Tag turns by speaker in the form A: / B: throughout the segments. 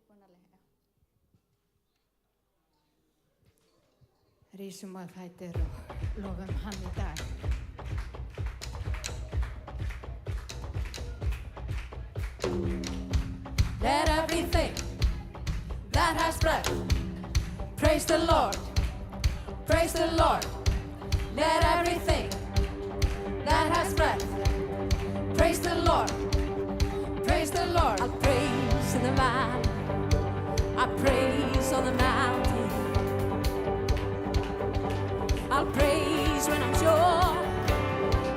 A: upprunalega. Rísum á fætur og lofum hann í dag.
B: Let everything that has breath praise the Lord. Praise the Lord. Let everything that has breath praise the Lord. Praise the Lord. I'll praise in the valley. I'll praise on the mountain. I'll praise when I'm sure.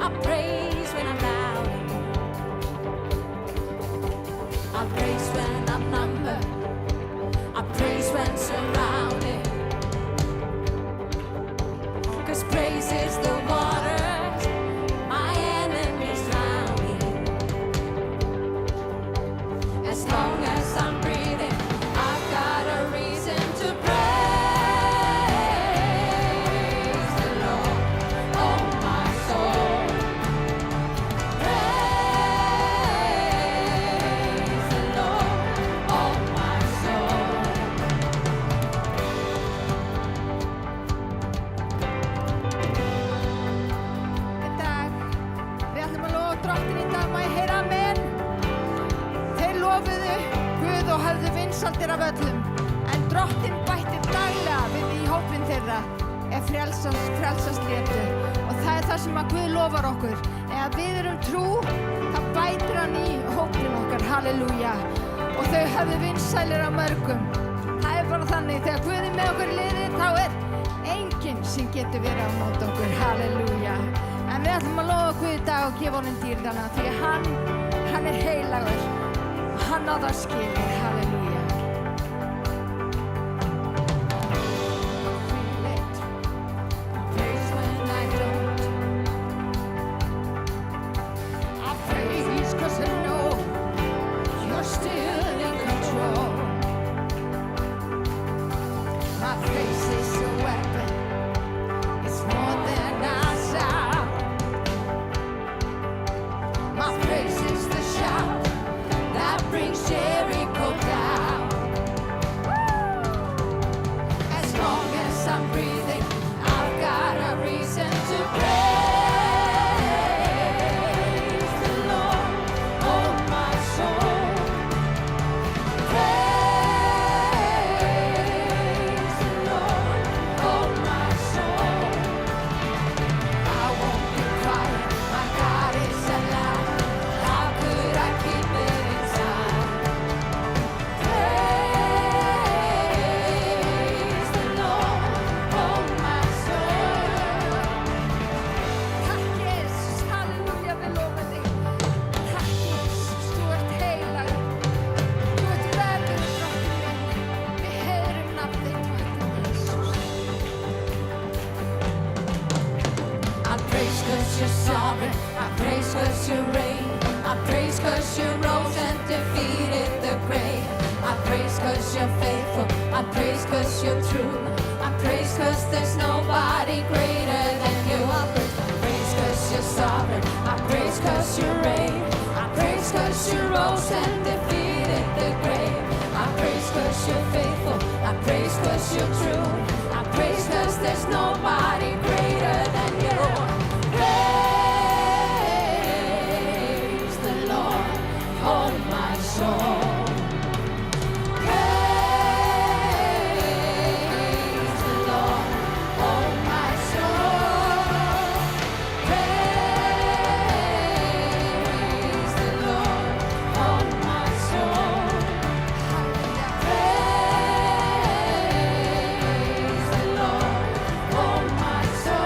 B: I'll praise when I'm doubting. I'll praise when I'm numbered. I'll praise when surrounded. 'Cause praise is the waters my enemies drowning. As long as I'm breathing, I've got a reason to praise the Lord, oh my soul. Praise the Lord, oh my soul.
A: Í dag, við ætlum að lofa drottin í dag, má ég heyra amen? Þeir lofuðu Guð og höfðu vinsaldir af öllum, en drottin bætti daglega við í hópinn þeirra ef frelsast létu. Og það er það sem að Guð lofar okkur. Ef við erum trú, þá bætir hann í hópinn okkar, halleluja. Og þau höfðu vinsælir af mörgum. Það er bara þannig, þegar Guð er með okkur í liði, þá er enginn sem getur verið á móti okkur, halleluja. En við ætlum að lofa Guð í dag og gefa honum dýrðana, því að hann er heilagur. Hann á það skilið, halleluja.
B: Praise when I don't.
A: I praise 'cause I know you're still in control. My praise is a weapon, it's more than I shout. My praise is the shout
B: That brings Jericho down. As long as I'm breathing, I've got a reason to praise the Lord, oh my soul. Praise the Lord, oh my soul. I won't be quiet, my God is alive. How could I keep it inside? Praise the Lord, oh my soul.
A: Takk Jesus, halleluja, við lofum þig. Takk Jesus, þú ert heilagur. Þú ert verður, drottinn minn. Við heiðrum nafn þitt, drottinn Jesus.
B: I praise 'cause you're sovereign. I praise 'cause you reign. I praise 'cause you rose and defeated the grave. I praise 'cause you're faithful. I praise 'cause you're true. I praise 'cause there's nobody greater than you. I praise 'cause you're sovereign. I praise 'cause you reign. I praise 'cause you rose and defeated the grave. I praise 'cause you're faithful. I praise 'cause you're true. I praise 'cause there's nobody greater than you. Praise the Lord, oh my soul. Praise the Lord, oh my soul. Praise the Lord, oh my soul. Praise the Lord, oh my soul.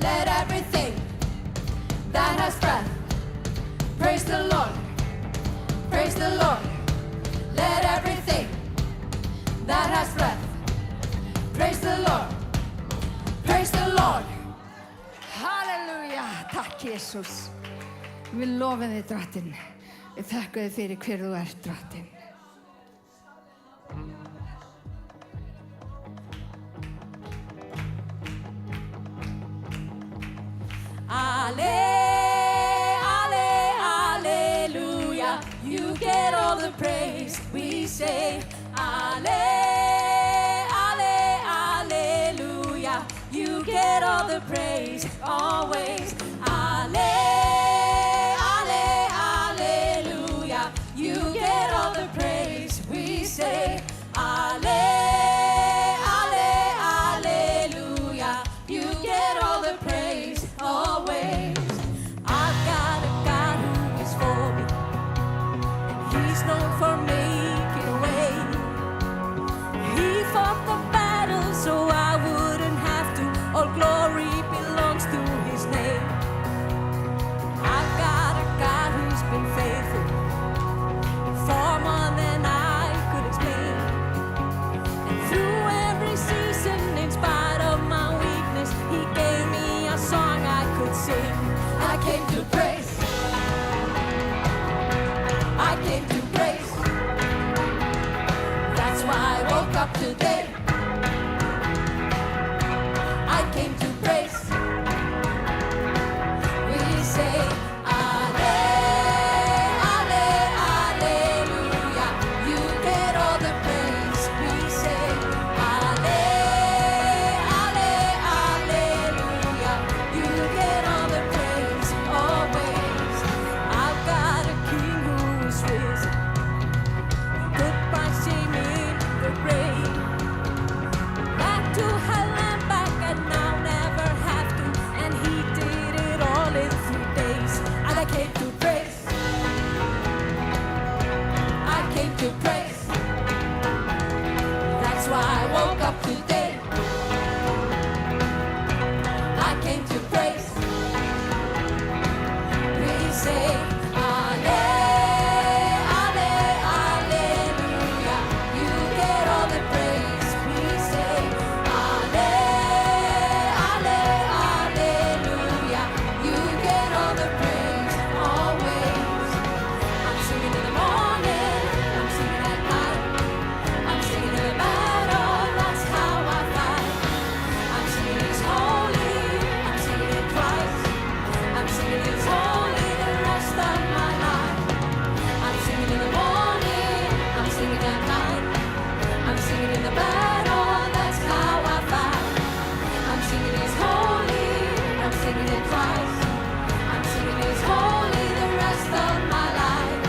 B: Let everything that has breath praise the Lord. Praise the Lord. Let everything that has breath praise the Lord. Praise the Lord.
A: Halleluja, takk Jesús. Við lofum þig, Drottinn. Við þökkum þig fyrir hver þú ert, Drottinn.
B: Ale, ale, alleluia. You get all the praise. We say, ale, ale, alleluia. You get all the praise always. Ale, ale, alleluia. You get all the praise. We say, ale, ale, alleluia. You get all the praise always. I've got a God who is for me, and He's known for making a way. He fought the battle so I wouldn't have to. All glory belongs to His name. I've got a God who's been faithful, far more than I could explain. And through every season, in spite of my weakness, He gave me a song I could sing. I came to praise. I came to praise. That's why I woke up today. I came to praise. We say, ale, ale, alleluia. You get all the praise. We say, ale, ale, alleluia. You get all the praise always. I've got a King who is risen, put my shame in the grave. Back to hell and back, and now never have to. And He did it all in 3 days. And I came to praise. I came to praise. That's why I woke up today. I came to praise. We say, ale, ale, alleluia. You get all the praise. We say, ale, ale, alleluia. You get all the praise always. I'm singing in the morning, I'm singing at night, I'm singing in the battle, that's how I fight. I'm singing He's holy, I'm singing it twice. I'm singing He's holy the rest of my life. I'm singing in the morning, I'm singing at night, I'm singing in the battle, that's how I fight. I'm singing He's holy, I'm singing it twice. I'm singing He's holy the rest of my life.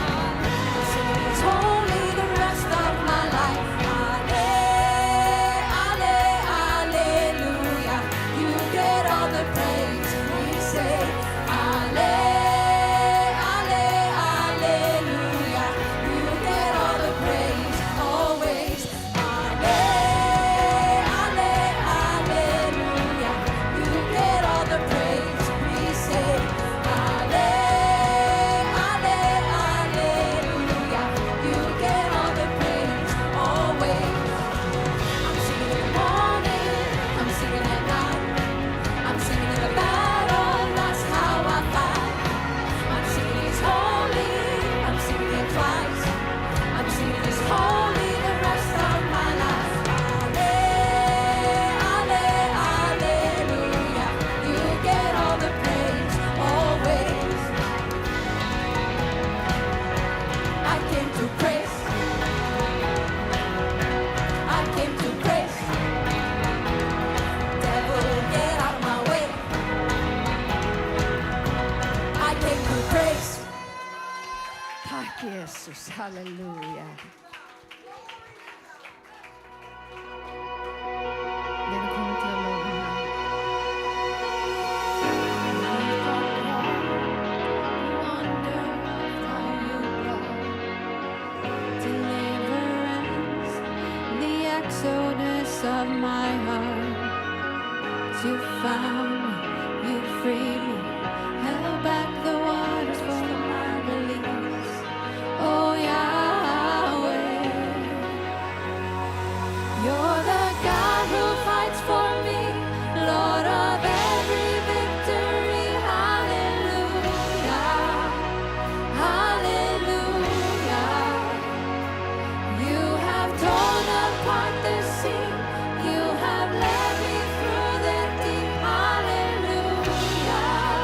B: I'm singing He's holy the rest of my life. Ale, ale, alleluia. You get all the praise. We say, ale, ale, alleluia. You get all the praise always. Ale, ale, alleluia. You get all the praise. We say, ale, ale, alleluia. You get all the praise always. I'm singing in the morning, I'm singing at night, I'm singing in the battle, that's how I fight. I'm singing He's holy, I'm singing it twice. I'm singing He's holy the rest of my life. Ale, ale, alleluia. You get all the praise always. I came to praise. I came to praise. Devil, get out of my way. I came to praise.
A: Takk Jesús, halleluja. Við erum komin til að lofa hann.
B: Deliverance, the exodus of my heart. You found me, you freed me, held back the waters for my release. Oh Yahweh, you're the God who fights for me, Lord of every victory. Hallelujah, hallelujah. You have torn apart the sea, you have led me through the deep. Hallelujah,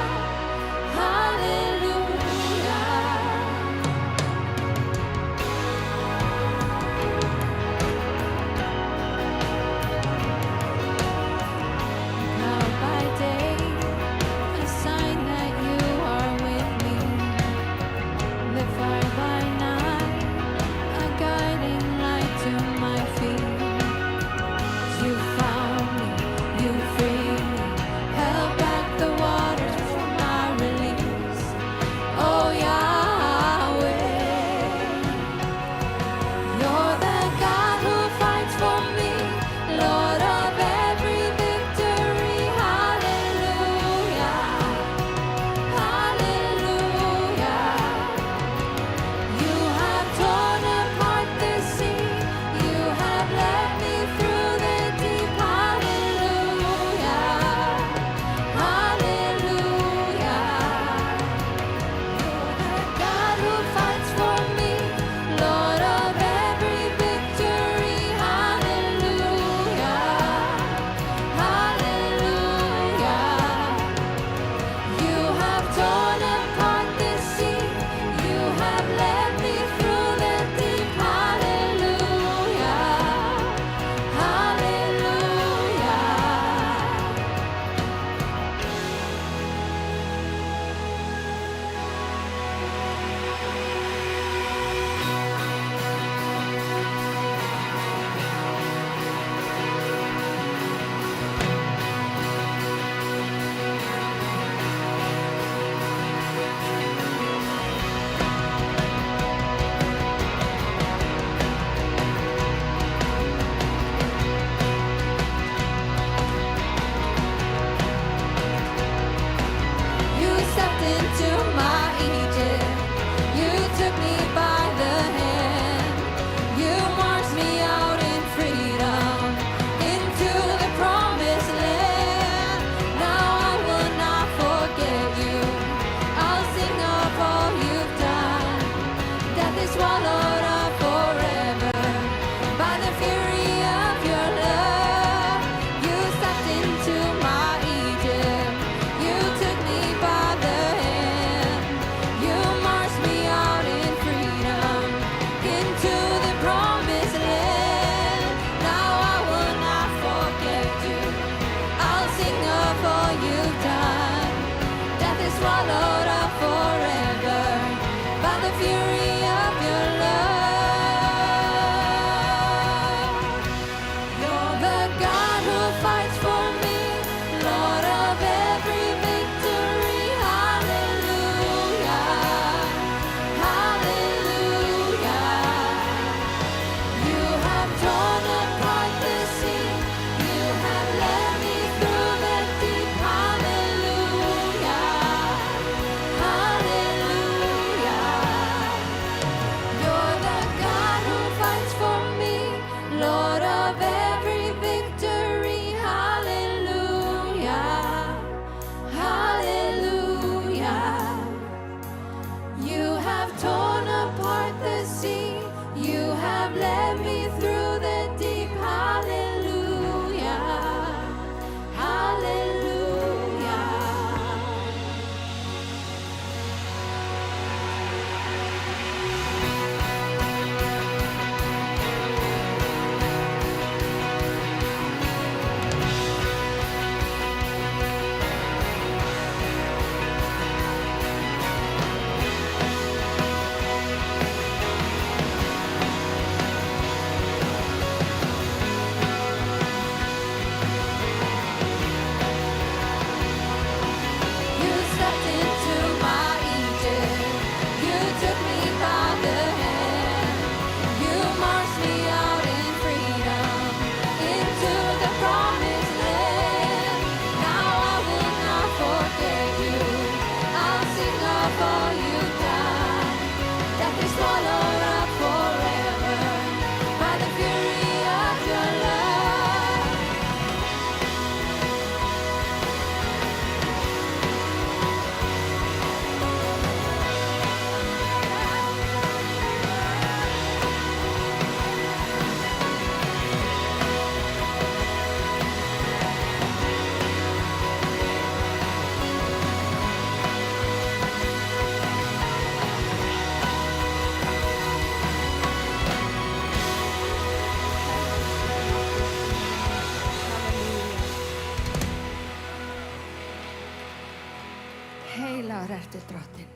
A: Heilagur ertu drottinn.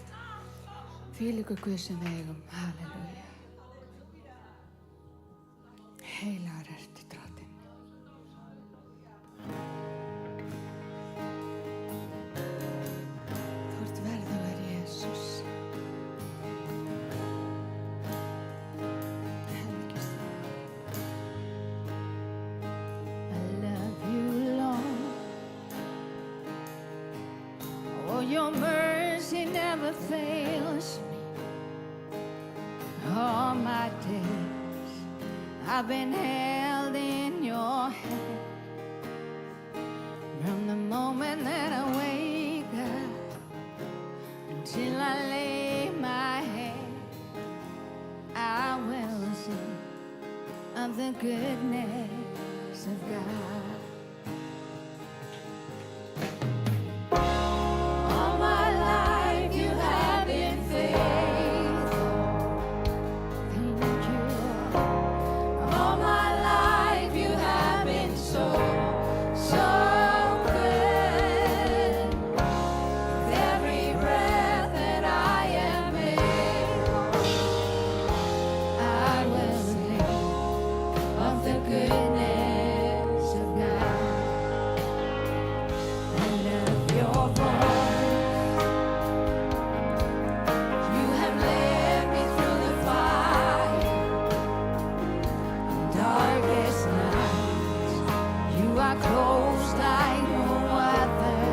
A: Þvílíkur Guð sem við eigum. Halleluja. Heilagur ertu drottinn. Þú ert verðugur, Jesús. Helgist þú. I love you, Lord. Oh, your mercy never fails me. All my days I've been held in your hand. From the moment that I wake up until I lay my head, I will sing of the goodness of God. All my life you have been faithful. Thank you, Lord. All my life you have been so good. With every breath that I am able, I will sing of the goodness of God. I love your voice. You have led me through the fire and darkest nights. You are close like no other.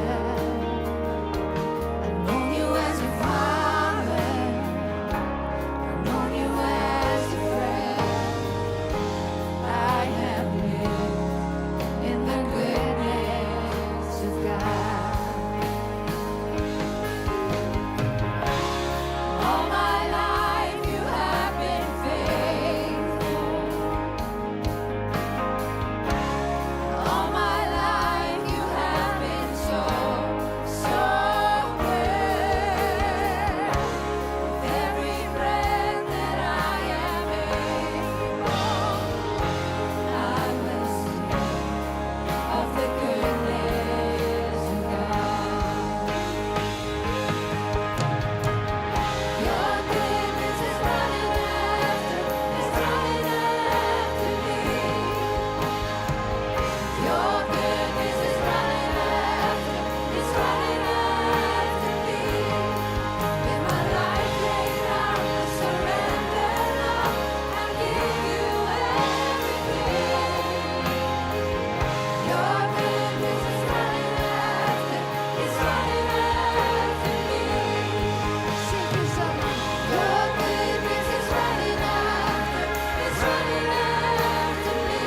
A: I've known you as a father. I've known you as a friend. I have lived in the goodness of God. All my life you have been faithful. All my life you have been so good. With every breath that I am able, I will sing of the goodness of God. Your goodness is running after me. Your goodness is running after me. With my life laid down, I surrender now. I give you everything. Your goodness is running after me. Sing this out. Your goodness is running after me.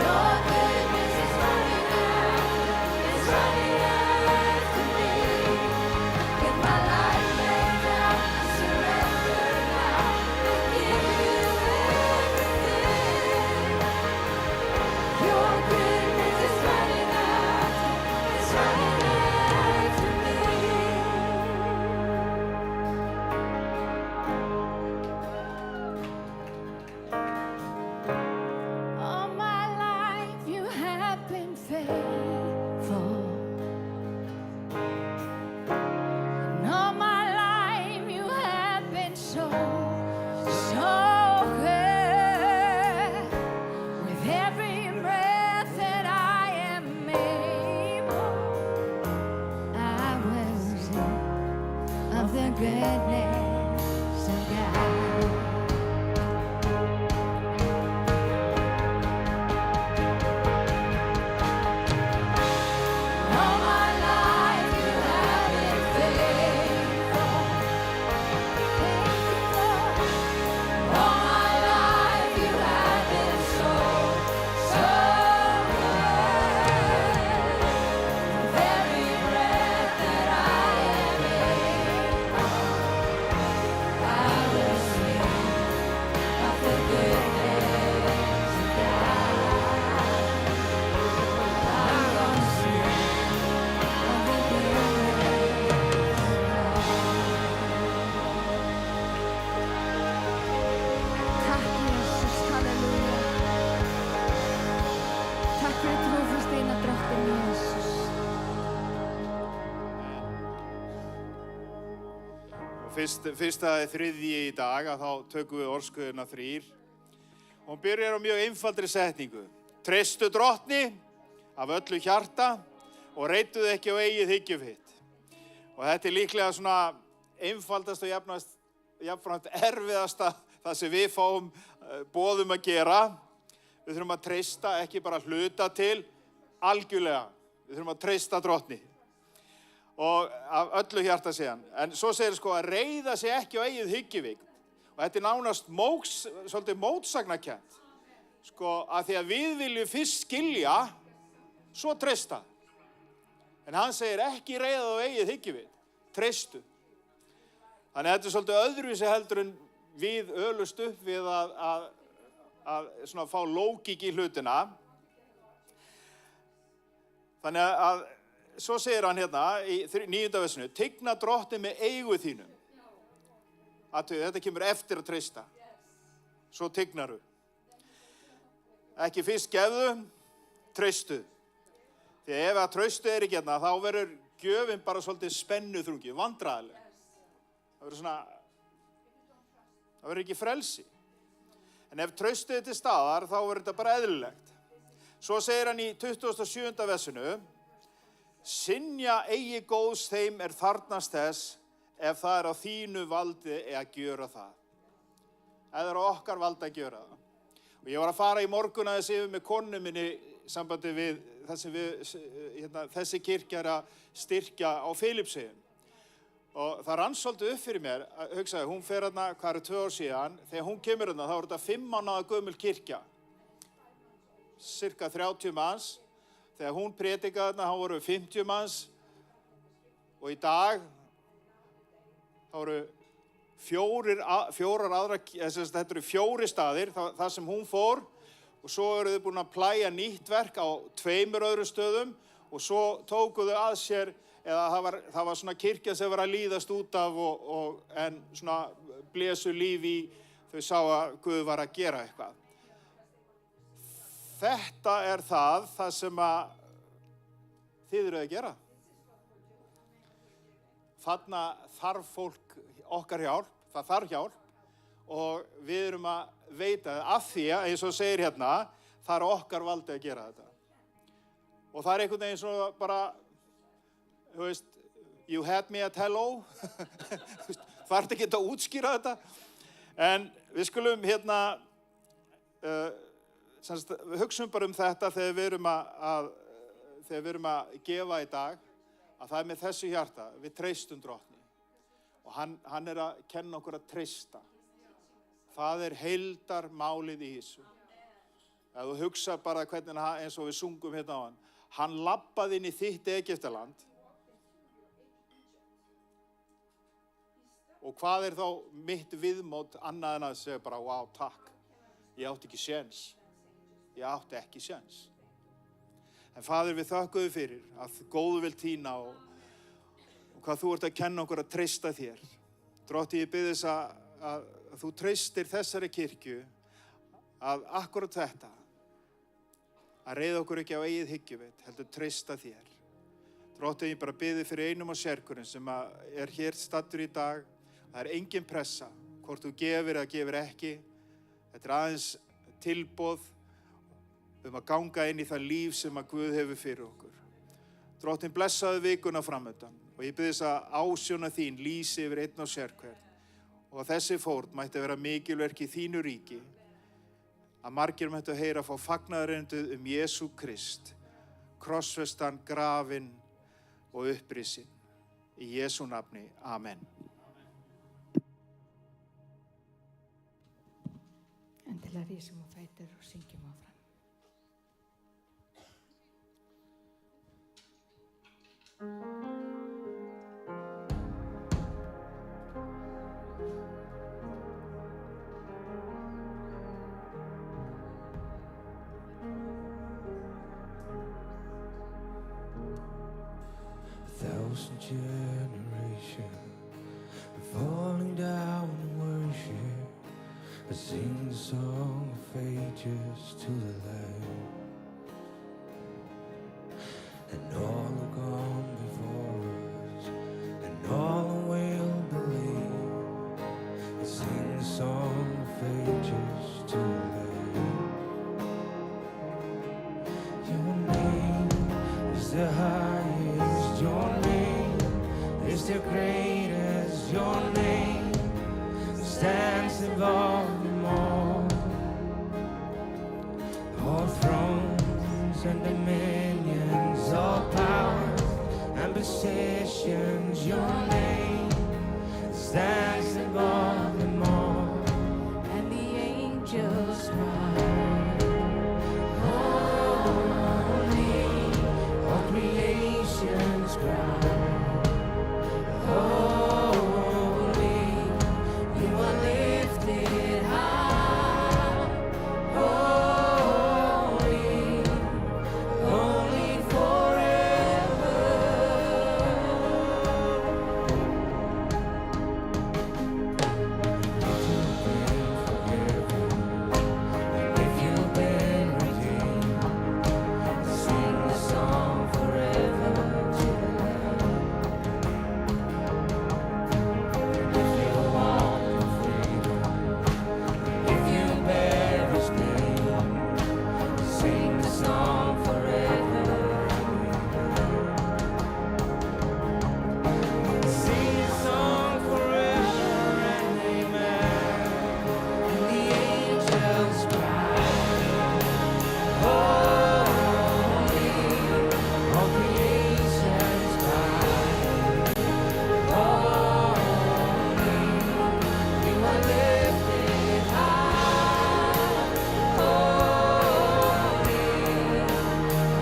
A: Your goodness is running after me. With my life laid down, I surrender now. I give you everything. Your goodness is running after me. All my life you have been faithful. And all my life you have been so good. With every breath that I am able, I will sing of the goodness of God. All my life you have been faithful. Thank you, Lord. All my life you have been so good. With every breath that I am able,
C: Fyrst það þriðji í dag að þá tökum við orðskuðuna 3. Hún byrjar á mjög einfaldri setningu. Treystu drottni af öllu hjarta og reituðu ekki á eigið hyggjufitt. Og þetta líklega svona einfaldast og jafnframt erfiðasta það sem við fáum boðum að gera. Við þurfum að treysta, ekki bara hluta til, algjörlega. Við þurfum að treysta drottni. Og af öllu hjarta segja hann. En svo segir sko að reiða sig ekki á eigið hyggjufitt. Og þetta nánast svolítið mótsagnakennt. Sko að því að við viljum fyrst skilja, svo treysta. En hann segir ekki reiða á eigið hyggjufitt. Treystu. Þannig að þetta svolítið öðruvísi heldur en við ölust upp við að svona fá lógík í hlutina. Þannig að svo segir hann hérna í 9. versinu, tigna drottni með eigu þínum. Þetta kemur eftir að treysta. Svo tignaru. Ekki fyrst gefðu, treystu. Því ef að treystu ekki hérna, þá verður gjöfin bara svolítið spennuþrungi, vandræðileg. Það verður ekki frelsi. En ef treystu er til staðar, þá verður þetta bara eðlilegt. Svo segir hann í 27. versinu, synja eigi góðs þeim þarfnast þess, ef það á þínu valdi að gjöra það. Eða á okkar valdi að gjöra það. Og ég var að fara í morgun aðeins yfir með konu minni sambandi við þessi kirkja að styrkja á Filippseyjum. Og það rann svolítið upp fyrir mér, hugsaði, hún fer hérna, hvað 2 ár síðan, þegar hún kemur hérna, þá þetta 5 mánaða gömul kirkja. Cirka 30 manns. Þegar hún predikaði þarna, þá voru 50 manns. Og í dag, þá voru 4 aðra, þetta eru 4 staðir, það sem hún fór. Og svo eru þau búin að plæja nýtt verk á 2 öðrum stöðum. Og svo tóku þau að sér, eða það var svona kirkja sem var að líðast út af en svona blésu líf í, þau sá að Guð var að gera eitthvað. Þetta það sem að þið eru að gera. Þarna þarf fólk okkar hjálp, það þarf hjálp og við erum að veita það af því að, eins og segir hérna, það okkar valdi að gera þetta. Og það einhvern veginn svona bara, þú veist, you had me at hello, það ekki að útskýra þetta, en við skulum hérna, við hugsum bara þetta þegar við erum að gefa í dag, að það með þessu hjarta, við treystum drottni. Og hann að kenna okkur að treysta. Það heildarmálið í þessu. Ef þú hugsa bara hvernig eins og við sungum hérna á hann labbaði inn í þitt Egyptaland. Og hvað þá mitt viðmót annað en að segja bara, wow, takk. Ég átti ekki séns. Ég átti ekki séns. En Faðir, við þökkum þér fyrir að góðu vil þína og hvað þú ert að kenna okkur að treysta þér. Drotti, ég bið þess að þú treystir þessari kirkju að akkurat þetta, að reiða okkur ekki á eigið hyggjuvit, heldur treysta þér. Drotti, ég bara biði fyrir einum og sérkurinn sem hér staddur í dag. Það engin pressa, hvort þú gefir eða gefir ekki. Þetta aðeins tilboð að ganga inn í það líf sem að Guð hefur fyrir okkur. Drottin, blessaðu vikuna framöndan og ég bið þess að ásjóna þín lýsi yfir einn og sérhvern og að þessi fórn mætti vera mikilverk í þínu ríki, að margir mættu heyra fá fagnaðarerindið Jesú Krist, krossfestan, grafinn og upprisinn. Í Jesú nafni, amen.
A: Endilega rísum á fætur og syngjum áfram.
D: Thousand generations falling down in worship, I sing the song of ages to the Lamb, and all are gone before us, and all will believe the highest. Your name is the greatest. Your name stands above them all. All thrones and dominions, all powers and possessions. Your name stands above them all.
B: And the angels cry,
D: Holy, all creations cry. Holy, you are lifted high. Holy, holy forever. If you've been redeemed, sing the song forever to the Lamb. If you walk in freedom, if you bear His name, sing the song forever. Sing the song forever and amen. And the angels cry, Holy, all creations cry. Holy, you are lifted high. Holy,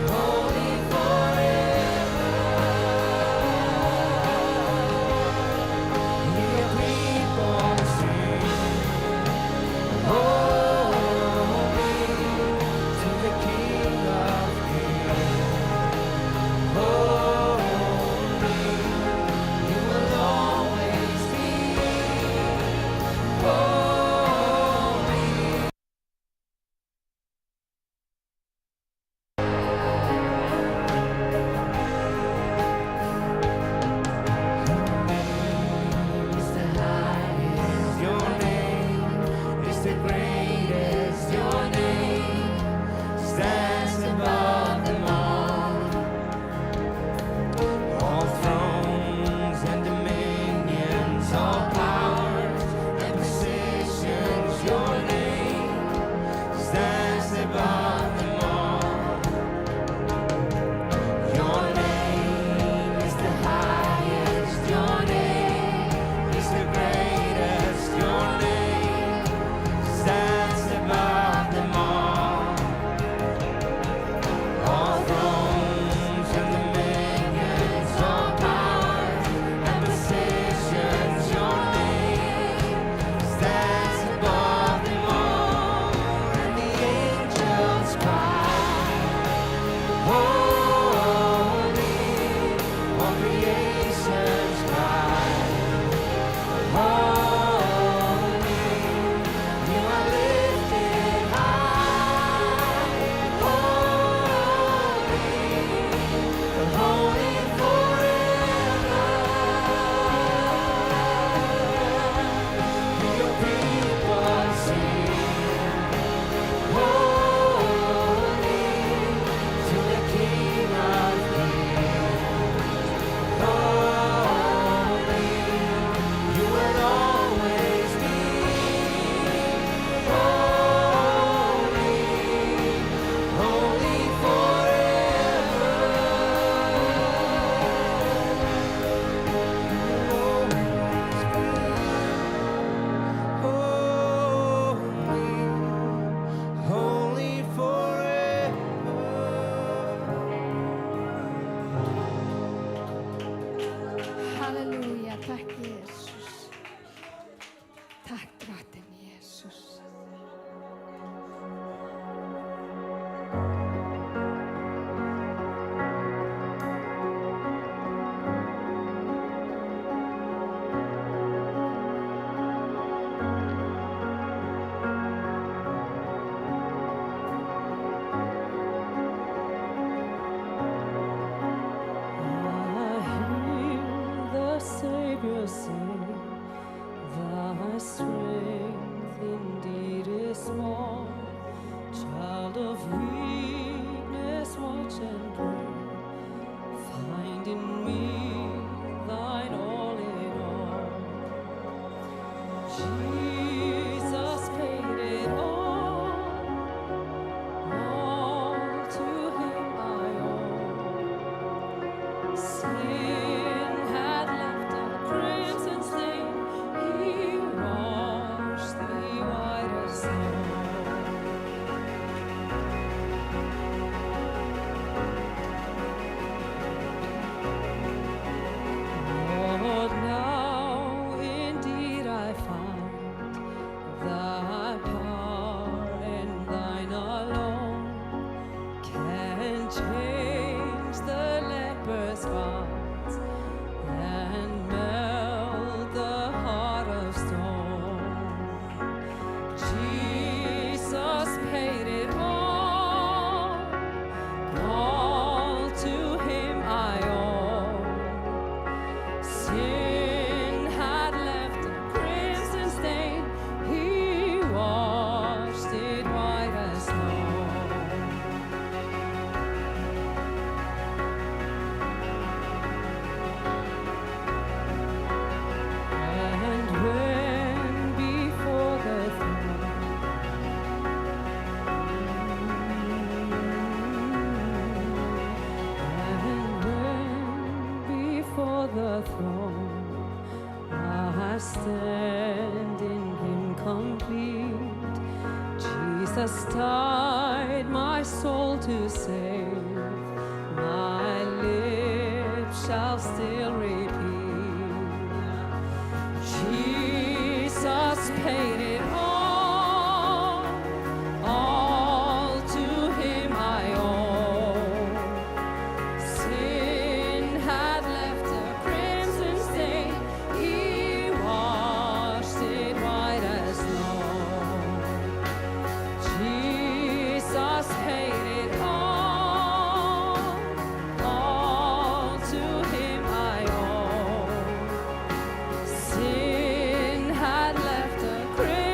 D: holy forever. Hear people sing, Holy, to the King of Kings. Holy, you will always be holy. Is the highest. Your name is the greatest. Your name stands above them all. All thrones and dominions, all powers and positions. Your name stands above them all. Your name is the highest. Your name is the greatest. Your name stands above them all. All thrones and dominions, all powers and positions. Your name stands above them all. And the angels cry, Holy, all creations cry. Holy, you are lifted high. Holy, holy forever. Your people sing, Holy, to the King of Kings. Holy, you will always be holy, holy forever. Holy, holy forever.
A: Halleluja, takk Jesus. Takk drottinn Jesus.
E: I hear the Savior sing, Thy strength indeed is small. Child of weakness, watch and pray. Sin had left a crimson stain. He washed me white as snow. Lord, now indeed I find thy power and thine alone can change the leper's spots and melt the heart of stone. Jesus paid it all to him I owe. Sin had left a crimson stain, he washed it white as snow. And when before the throne, I stand in him complete. Jesus died my soul to save, my lips shall still repeat. Jesus paid it all to him I owe. Sin had left a crimson stain, he washed it white as snow. Jesus paid it all to him I owe. Sin had left a crimson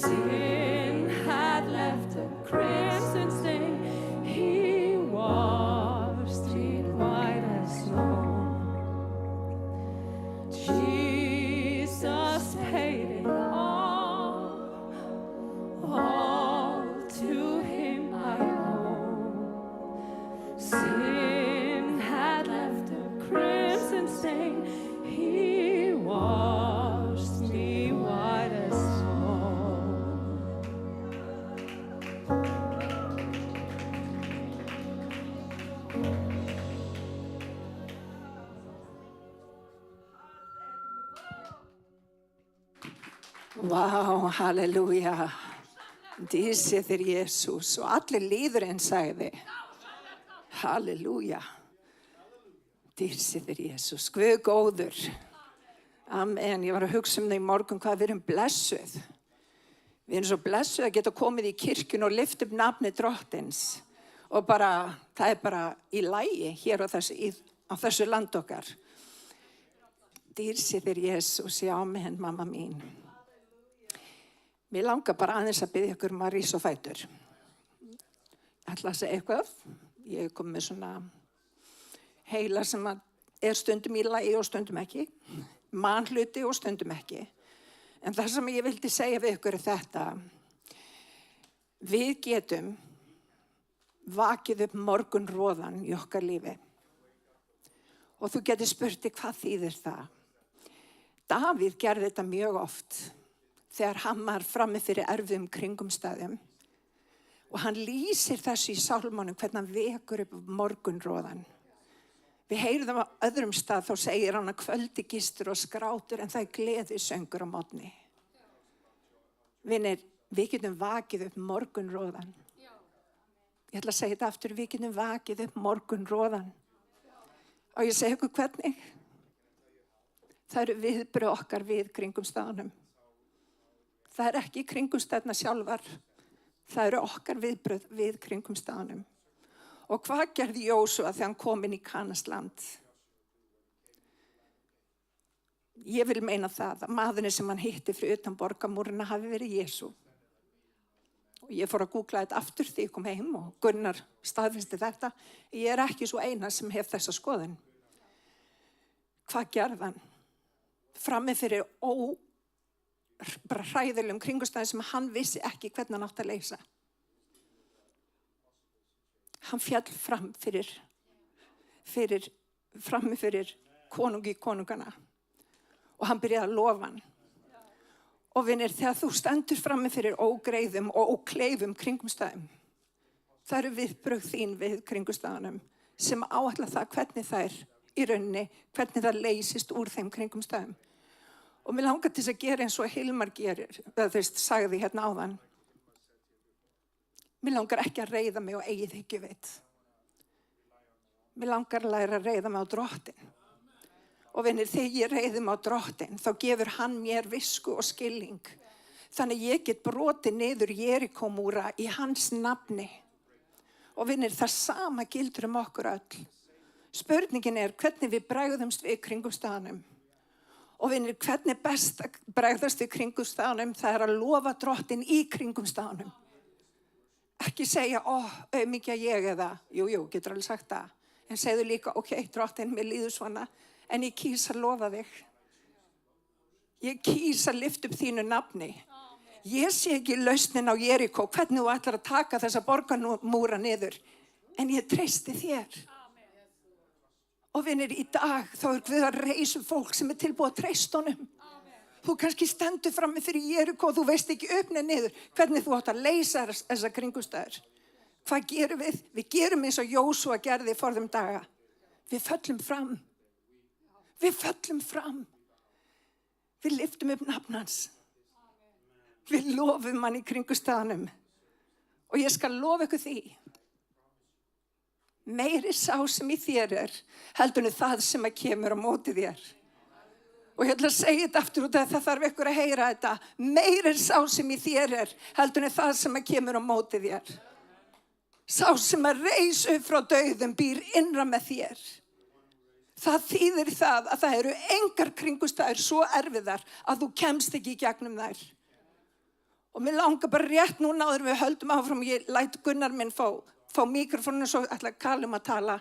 E: Sin had left a crimson stain. He washed it white as snow. Jesus paid it all to him I owe. Sin had left a crimson stain. He washed me white as snow.
F: Vá, halleluja. Dísið þér Jesús og allir líðurinn sagði. Halleluja. Dísið þér Jesús, Guð góður. Amen, ég var að hugsa það í morgun hvað við erum blessuð. Við erum svo blessuð að geta komið í kirkjun og lyft upp nafni Drottins. Og bara, það er bara í lagi hér á þessu land okkar. Dísið þér Jesús, já amen, mamma mín. Mér langar bara aðeins að biðja ykkur að rísa á fætur. Ég ætla að segja eitthvað. Ég kom með svona heila sem er stundum í lagi og stundum ekki. Mannhluti og stundum ekki. En það sem ég vildi segja við ykkur er þetta. Við getum vakið upp morgunroðan í okkar lífi. Og þú getur spurt þig hvað þýðir það. Davíð gerði þetta mjög oft. Þegar hann var frammi fyrir erfiðum kringumstæðum og hann lýsir þessu í sálmónum hvernig hann vekur upp morgunroðan. Við heyrðum á öðrum stað þá segir hann að kvöldi gistur og skrátur en það er gleðisöngur á morgni. Vinir, við getum vakið upp morgunroðan. Ég ætla að segja þetta aftur, við getum vakið upp morgunroðan. Og ég segi ykkur hvernig. Það eru viðbrögð okkar við kringumstæðunum. Það er ekki kringumstæðna sjálfar. Það eru okkar viðbrögð við kringumstæðunum. Og hvað gerði Jósúa þegar hann kom inn í Kanaansland? Ég vil meina það að maðurinn sem hann hitti fyrir utan borgarmúrina hafi verið Jesú. Og ég fór að googla þetta aftur þegar ég kom heim og Gunnar staðfesti þetta. Ég er ekki svo eina sem hef þessa skoðun. Hvað gerði hann? Frammi fyrir bara hræðilegum kringumstæðum sem hann vissi ekki hvernig hann átti að leysa. Hann fjall frammi fyrir konungi konungana og hann byrjaði að lofa hann. Og vinir, þegar þú stendur frammi fyrir ógreiðum og ókleifum kringumstæðum, það eru viðbrögð þín við kringumstæðunum sem áætla það hvernig það er í rauninni, hvernig það leysist úr þeim kringumstæðum. Og mér langar til þess að gera eins og Hilmar gerir, sagði hérna áðan. Mér langar ekki að reiða mig á eigið hyggjuvit. Mér langar að læra að reiða mig á Drottin. Og vinir, þegar ég reiði mig á Drottin, þá gefur hann mér visku og skilning. Þannig ég get brotið niður Jerikómúra í hans nafni. Og vinir, það sama gildur okkur öll. Spurningin er hvernig við bregðumst við kringumstæðunum. Og vinir, hvernig best að bregðast við kringumstæðunum, það er að lofa Drottin í kringumstæðunum. Ekki segja, auðmikið ég eða, jú, getur alveg sagt það. En segðu líka, ok, Drottin, mér líður svona, en ég kýs að lofa þig. Ég kýs að lyfta upp þínu nafni. Ég sé ekki lausnin á Jerikó, hvernig þú ætlar að taka þessa borgarmúra niður. En ég treysti þér. Og vinir, í dag þá er Guð að reisa fólk sem er tilbúið að treysta honum. Þú kannski stendur frammi fyrir Jerikó, þú veist ekki upp né niður hvernig þú átt að leysa þessa kringumstæður. Hvað gerum við? Við gerum eins og Jósúa gerði forðum daga. Við föllum fram. Við föllum fram. Við lyftum upp nafn hans. Við lofum hann í kringumstæðunum. Og ég skal lofa ykkur því. Meiri sá sem í þér er, heldur það sem að kemur á móti þér. Og ég ætla að segja þetta aftur út að það þarf ykkur að heyra þetta. Meiri sá sem í þér er, heldur það sem að kemur á móti þér. Sá sem að reis upp frá dauðum býr innra með þér. Það þýðir það að það eru engar kringumstæður svo erfiðar að þú kemst ekki í gegnum þær. Og mér langar bara rétt núna áður en við höldum áfram, ég læt Gunnar minn fá mikrofóninu svo ætla Callum að tala.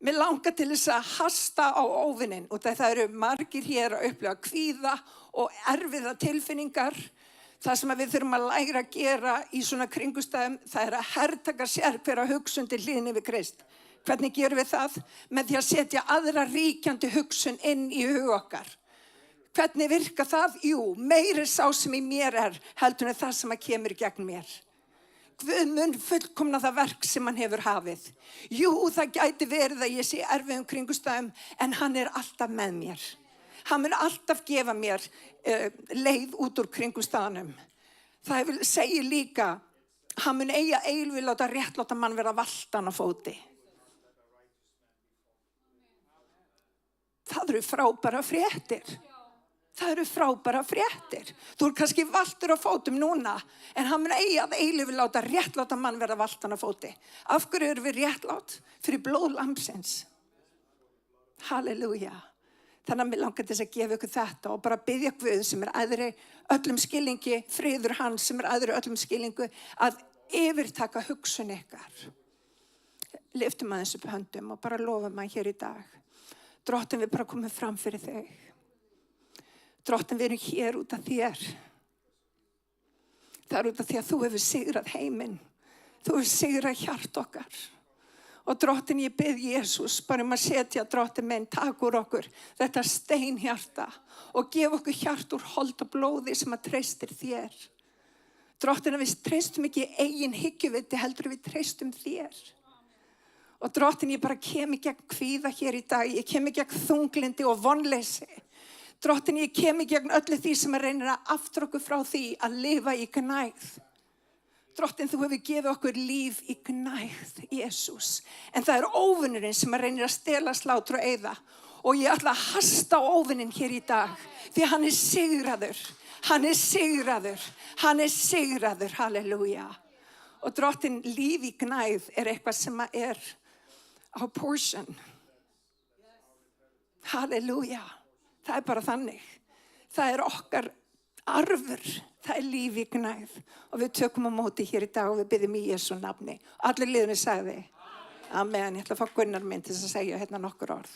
F: Mér langar til þess að hasta á óvininn og það eru margir hér að upplifa kvíða og erfiða tilfinningar. Það sem við þurfum að læra að gera í svona kringustæðum, það er að hertaka sérhverja hugsun til hliðinni við Krist. Hvernig gerum við það? Með því að setja aðra ríkjandi hugsun inn í hug okkar. Hvernig virkar það? Jú, meiri sá sem í mér heldur en það sem að kemur í gegn mér. Guð mun fullkomna það verk sem hann hefur hafið. Jú, það gæti verið að ég sé erfiðum kringustæðum, en hann er alltaf með mér. Hann mun alltaf gefa mér leið út úr kringustæðunum. Það segir líka, hann mun eiga eilvíð láta réttláta mann vera valtan á fóti. Það eru frábæra fréttir. Það eru frábæra fréttir. Þú kannski valtur á fótum núna, en hann mun eiga að eilífi láta réttláta mann vera valtan á fóti. Af hverju erum við réttlát? Fyrir blóð lambsins. Halleluja. Þannig að mér langar til þess að gefa ykkur þetta og bara biðja Guð sem æðri öllum skilningi, friður hans sem æðri öllum skilningu, að yfirtaka hugsun ykkar. Lyftum aðeins upp höndum og bara lofum að hér í dag. Drottin, við bara komum fram fyrir þig. Drottin, við erum hér út af þér. Það út af því að þú hefur sigrað heiminn. Þú hefur sigrað hjart okkar. Og drottin, ég bið Jesús bara að setja drottin minn, tak úr okkur þetta steinhjarta og gef okkur hjart úr hold og blóði sem að treystir þér. Drottin, við treystum ekki eigin hyggjuviti, heldur við treystum þér. Og drottin, ég bara kem í gegn kvíða hér í dag, ég kem í gegn þunglindi og vonleysi. Drottin, ég kem í gegn öllu því sem reynir að aftra okkur frá því að lifa í gnægð. Drottin, þú hefur gefið okkur líf í gnægð, Jesús. En það er óvinurinn sem reynir að stela, slátra og eyða. Og ég ætla að hasta á óvininn hér í dag, því hann er sigraður. Hann er sigraður. Hann er sigraður, halleluja. Og drottin, líf í gnægð er eitthvað sem er our portion. Halleluja. Það er bara þannig. Það er okkar arfur. Það er líf í gnægð. Og við tökum á móti hér í dag og við biðjum í Jesú nafni. Allir liðunni sagði. Amen. Ég ætla að fá Gunnar minn til að segja hérna nokkur orð.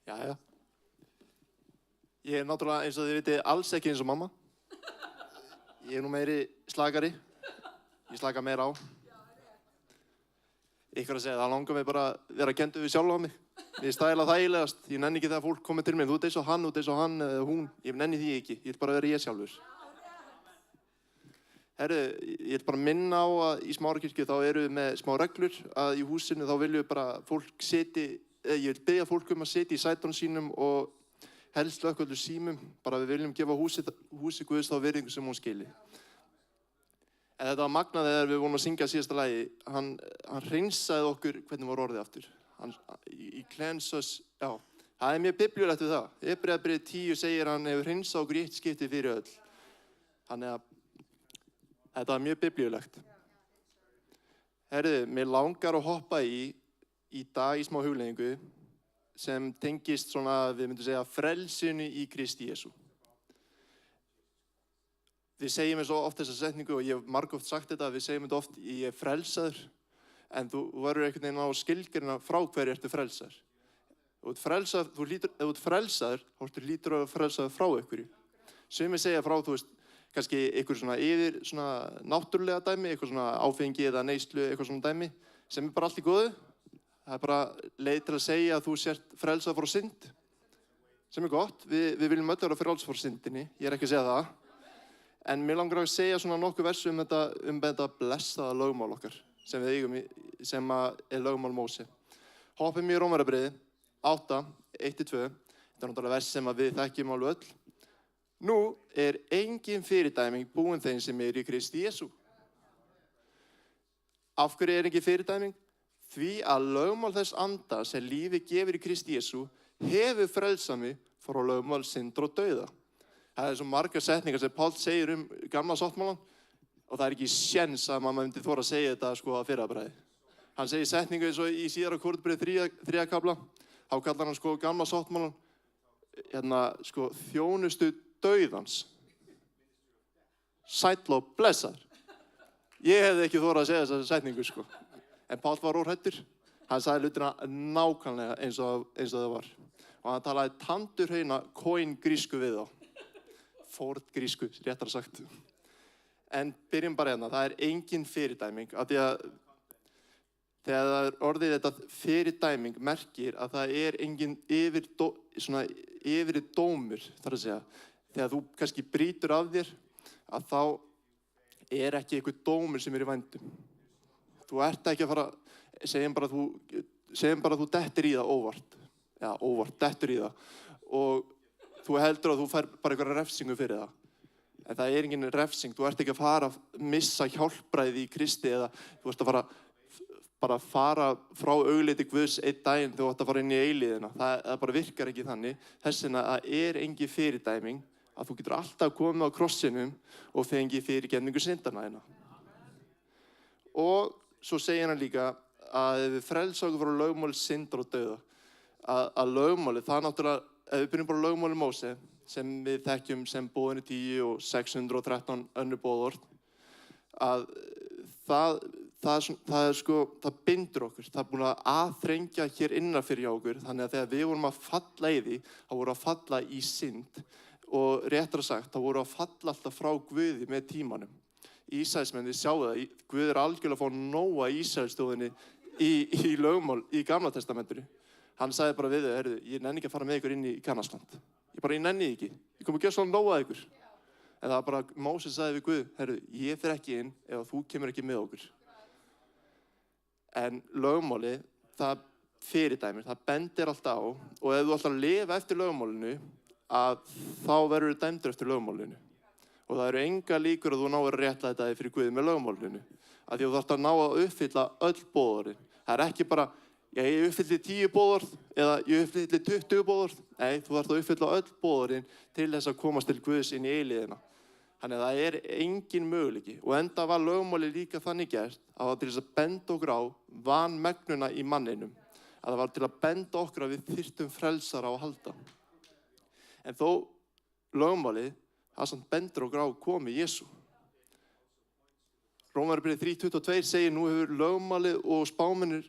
G: Jæja. Ég er náttúrulega eins og þið vitið alls ekki eins og mamma. Ég er nú meiri slagari. Ég slaka meira á. Ykkur að segja, það langar mig bara að vera kenndu við sjálf á mig. Ég stæla þægilegast. Ég nenni ekki þegar fólk komið til mér. Þú ert eins og hann, þú ert eins og hann eða hún. Ég nenni því ekki. Ég vil bara vera ég sjálfur. Herru, ég vil bara minna á að í Smárakirkju þá eru við með smá reglur að í húsinu þá viljum við bara fólk ég vil biðja fólk að setja í sætunum sínum og helst lögkvöldur símum. Bara við viljum gefa húsi Guðs þá virðingu sem hún skili. En þetta var magnað þegar við vorum að syngja síðasta lagi. Hann hreinsaði okkur, hvernig var orðið aftur? Í cleanse us, já. Það er mjög biblíulegt við það. Hebreabréf 10 segir hann hefur hreinsað okkur í eitt skipti fyrir öll. Þannig að þetta var mjög biblíulegt. Herðu, mér langar að hoppa í dag í smá hugleiðingu sem tengist svona, við myndum segja, frelsinu í Kristi Jesú. Við segjum eins og oft þessa setningu og ég hef margoft sagt þetta, við segjum þetta oft, ég er frelsaður, en þú verður einhvern veginn á skilgrina frá hverju ertu frelsaður. Ef þú ert frelsaður, þá hlýtur að frelsaður frá einhverju. Sumir segja frá, þú veist, kannski einhver svona yfir, svona náttúrulega dæmi, eitthvað svona áfengi eða neyslu, eitthvað svona dæmi, sem er bara allt í góðu. Það er bara leið til að segja að þú sért frelsaður frá synd, sem er gott. Við viljum öll vera frelsaður frá syndinni, ég er ekki að segja það. En mér langar að segja svona nokkuð versu um þetta blessaða lögmál okkar sem við eigum sem er lögmál Móse. Hoppum í Rómverjabréfið 8, 1-2. Þetta er náttúrulega vers sem við þekkjum alveg öll. Nú er engin fyrirdæming búin þeim sem er í Kristi Jesú. Af hverju er engin fyrirdæming? Því að lögmál þess anda sem lífið gefur í Kristi Jesú hefur frelsað mig frá lögmál syndar og dauða. Það er svo margar setningar sem Páll segir gamla sáttmálann og það er ekki séns að maður myndi þora að segja þetta sko að fyrrabræði. Hann segir setningu eins og í síðara Korinthbréfi 3. kafla, þá kallar hann sko gamla sáttmálann sko, þjónustu dauðans. Sæll og blessaður. Ég hefði ekki þorað að segja þessa setningu, sko. En Páll var óhræddur. Hann sagði hlutina nákvæmlega eins og það var. Og hann talaði tandurhreina koin-grísku við þá. Ford-grísku, réttar sagt. En byrjum bara hérna. Það er engin fyrirdæming. Af því að þegar það er orðið þetta fyrirdæming merkir að það er engin yfir dómur, þarf að segja. Þegar þú kannski brýtur af þér, að þá er ekki einhver dómur sem er í vændum. Þú ert ekki að fara, segjum bara að þú dettir í það óvart. Já, óvart, dettur í það. Og þú heldur að þú fær bara einhverja refsingu fyrir það. En það er engin refsing. Þú ert ekki að fara að missa hjálpræði í Kristi eða þú ert að fara frá augliti Guðs einn daginn þegar þú ert að fara inn í eilíðina. Það bara virkar ekki þannig. Þess vegna að er engin fyrirdæming að þú getur alltaf komið á krossinum og fengið fyrirgefningu syndanna þína. Og svo segir hann líka að ef við frelsa okkur frá lögmáli syndar og dauða, að lögmáli, það er náttúrulega, ef við byrjum bara lögmáli Móse, sem við þekkjum sem boðinu 10 og 613 önnur boðorð, að það bindur okkur, það er búin að aðþrengja hér innan fyrir okkur, þannig að þegar við vorum að falla í því, þá vorum að falla í synd og réttar sagt, þá vorum að falla alltaf frá Guði með tímanum. Ísraelsmenn, þið sjáu það, Guð er algjörlega að fá nóga Ísraelsþjóðinni í lögmál í Gamla testamentinu. Hann sagði bara við þau, ég nenni ekki að fara með ykkur inn í Kanasland. Ég nenni ekki. Ég kom að gera svona nóga ykkur. En það var bara, Móses sagði við Guð, ég fer ekki inn ef þú kemur ekki með okkur. En lögmáli, það fyrirdæmir, það bendir alltaf á og ef þú ætlar að lifa eftir lögmálinu, að þá verður þú dæmdur eftir lögmálinu. Og það eru enga líkur að þú náir að réttlæta þig fyrir Guði með lögmálinu. Af því þú þarft að ná að uppfylla öll boðorðin. Það er ekki bara, ég uppfylli 10 boðorð eða ég uppfylli 20 boðorð. Nei, þú þarft að uppfylla öll boðorðin til þess að komast til Guðs inn í eilíðina. Þannig að það er engin möguleiki. Og enda var lögmáli líka þannig gert að það var til þess að benda okkur á vanmegnuna í manninum. Að það var til að benda okkur að við þyrftum frelsara á að halda. En þó lögmálið, það sem bendur okkur á komi Jesú. Rómarbreið 3:22 segir nú hefur lögmálið og spámennir,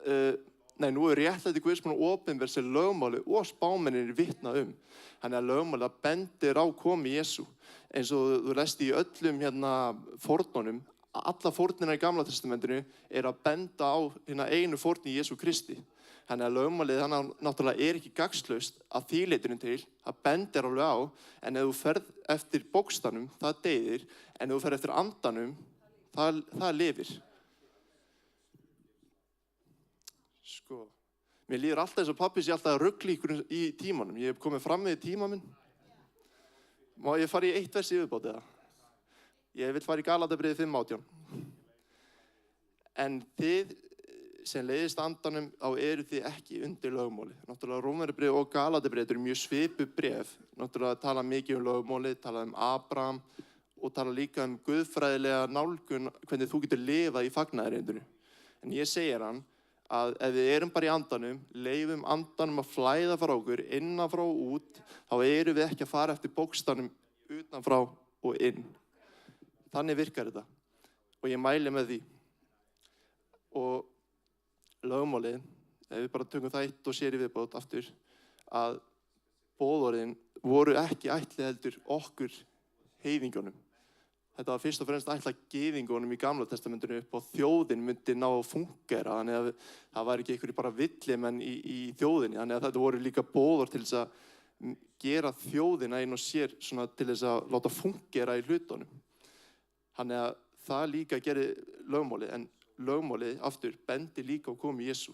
G: nú hefur réttlæti Guðs búin að opinbera sem lögmálið og spámennir vitna Þannig að lögmálið bendir á komi Jesú. Eins og þú lesti í öllum fórnunum, alla fórnina í Gamla testamentinu að benda á einu fórni Jesú Kristi. Þannig að lögmálið náttúrulega er ekki gagnslaust að því leytinu til, það bendir alveg á, en ef þú ferð eftir bókstafnum, það deyðir, en ef þú ferð eftir andanum, það lifir. Sko, mér líður alltaf eins og pabbi sé alltaf að rugla ykkur í tímanum. Ég hef komið fram með tíma minn. Má ég fara í eitt vers í viðbót eða? Ég vil fara í Galatabréfið 5:18. En þið sem leiðist andanum, þá eru þið ekki undir lögmáli. Náttúrulega Rómarbréf og Galatabréf eru mjög svipuð bréf. Náttúrulega tala mikið lögmáli, tala Abraham og tala líka guðfræðilega nálgun, hvernig þú getur lifað í fagnaðarindinu. En ég segir hann að ef við erum bara í andanum, leifum andanum að flæða frá okkur, innan frá og út, þá eru við ekki að fara eftir bókstafnum utan frá og inn. Þannig virkar þetta. Og ég mæli með því. Og lögmálið, ef við bara tökum það eitt og sér í viðbót aftur, að boðorðin voru ekki ætlið heldur okkur heiðingunum. Þetta var fyrst og fremst ætlað gyðingunum í Gamla testamentinu upp og þjóðin myndi ná að fungera, þannig að það var ekki einhverjir bara villimenn í þjóðinni, þannig að þetta voru líka boðorð til þess að gera þjóðina einn og sér svona til þess að láta fungera í hlutunum. Þannig að það líka gerir lögmálið, en lögmálið aftur bendir líka á komu Jesú.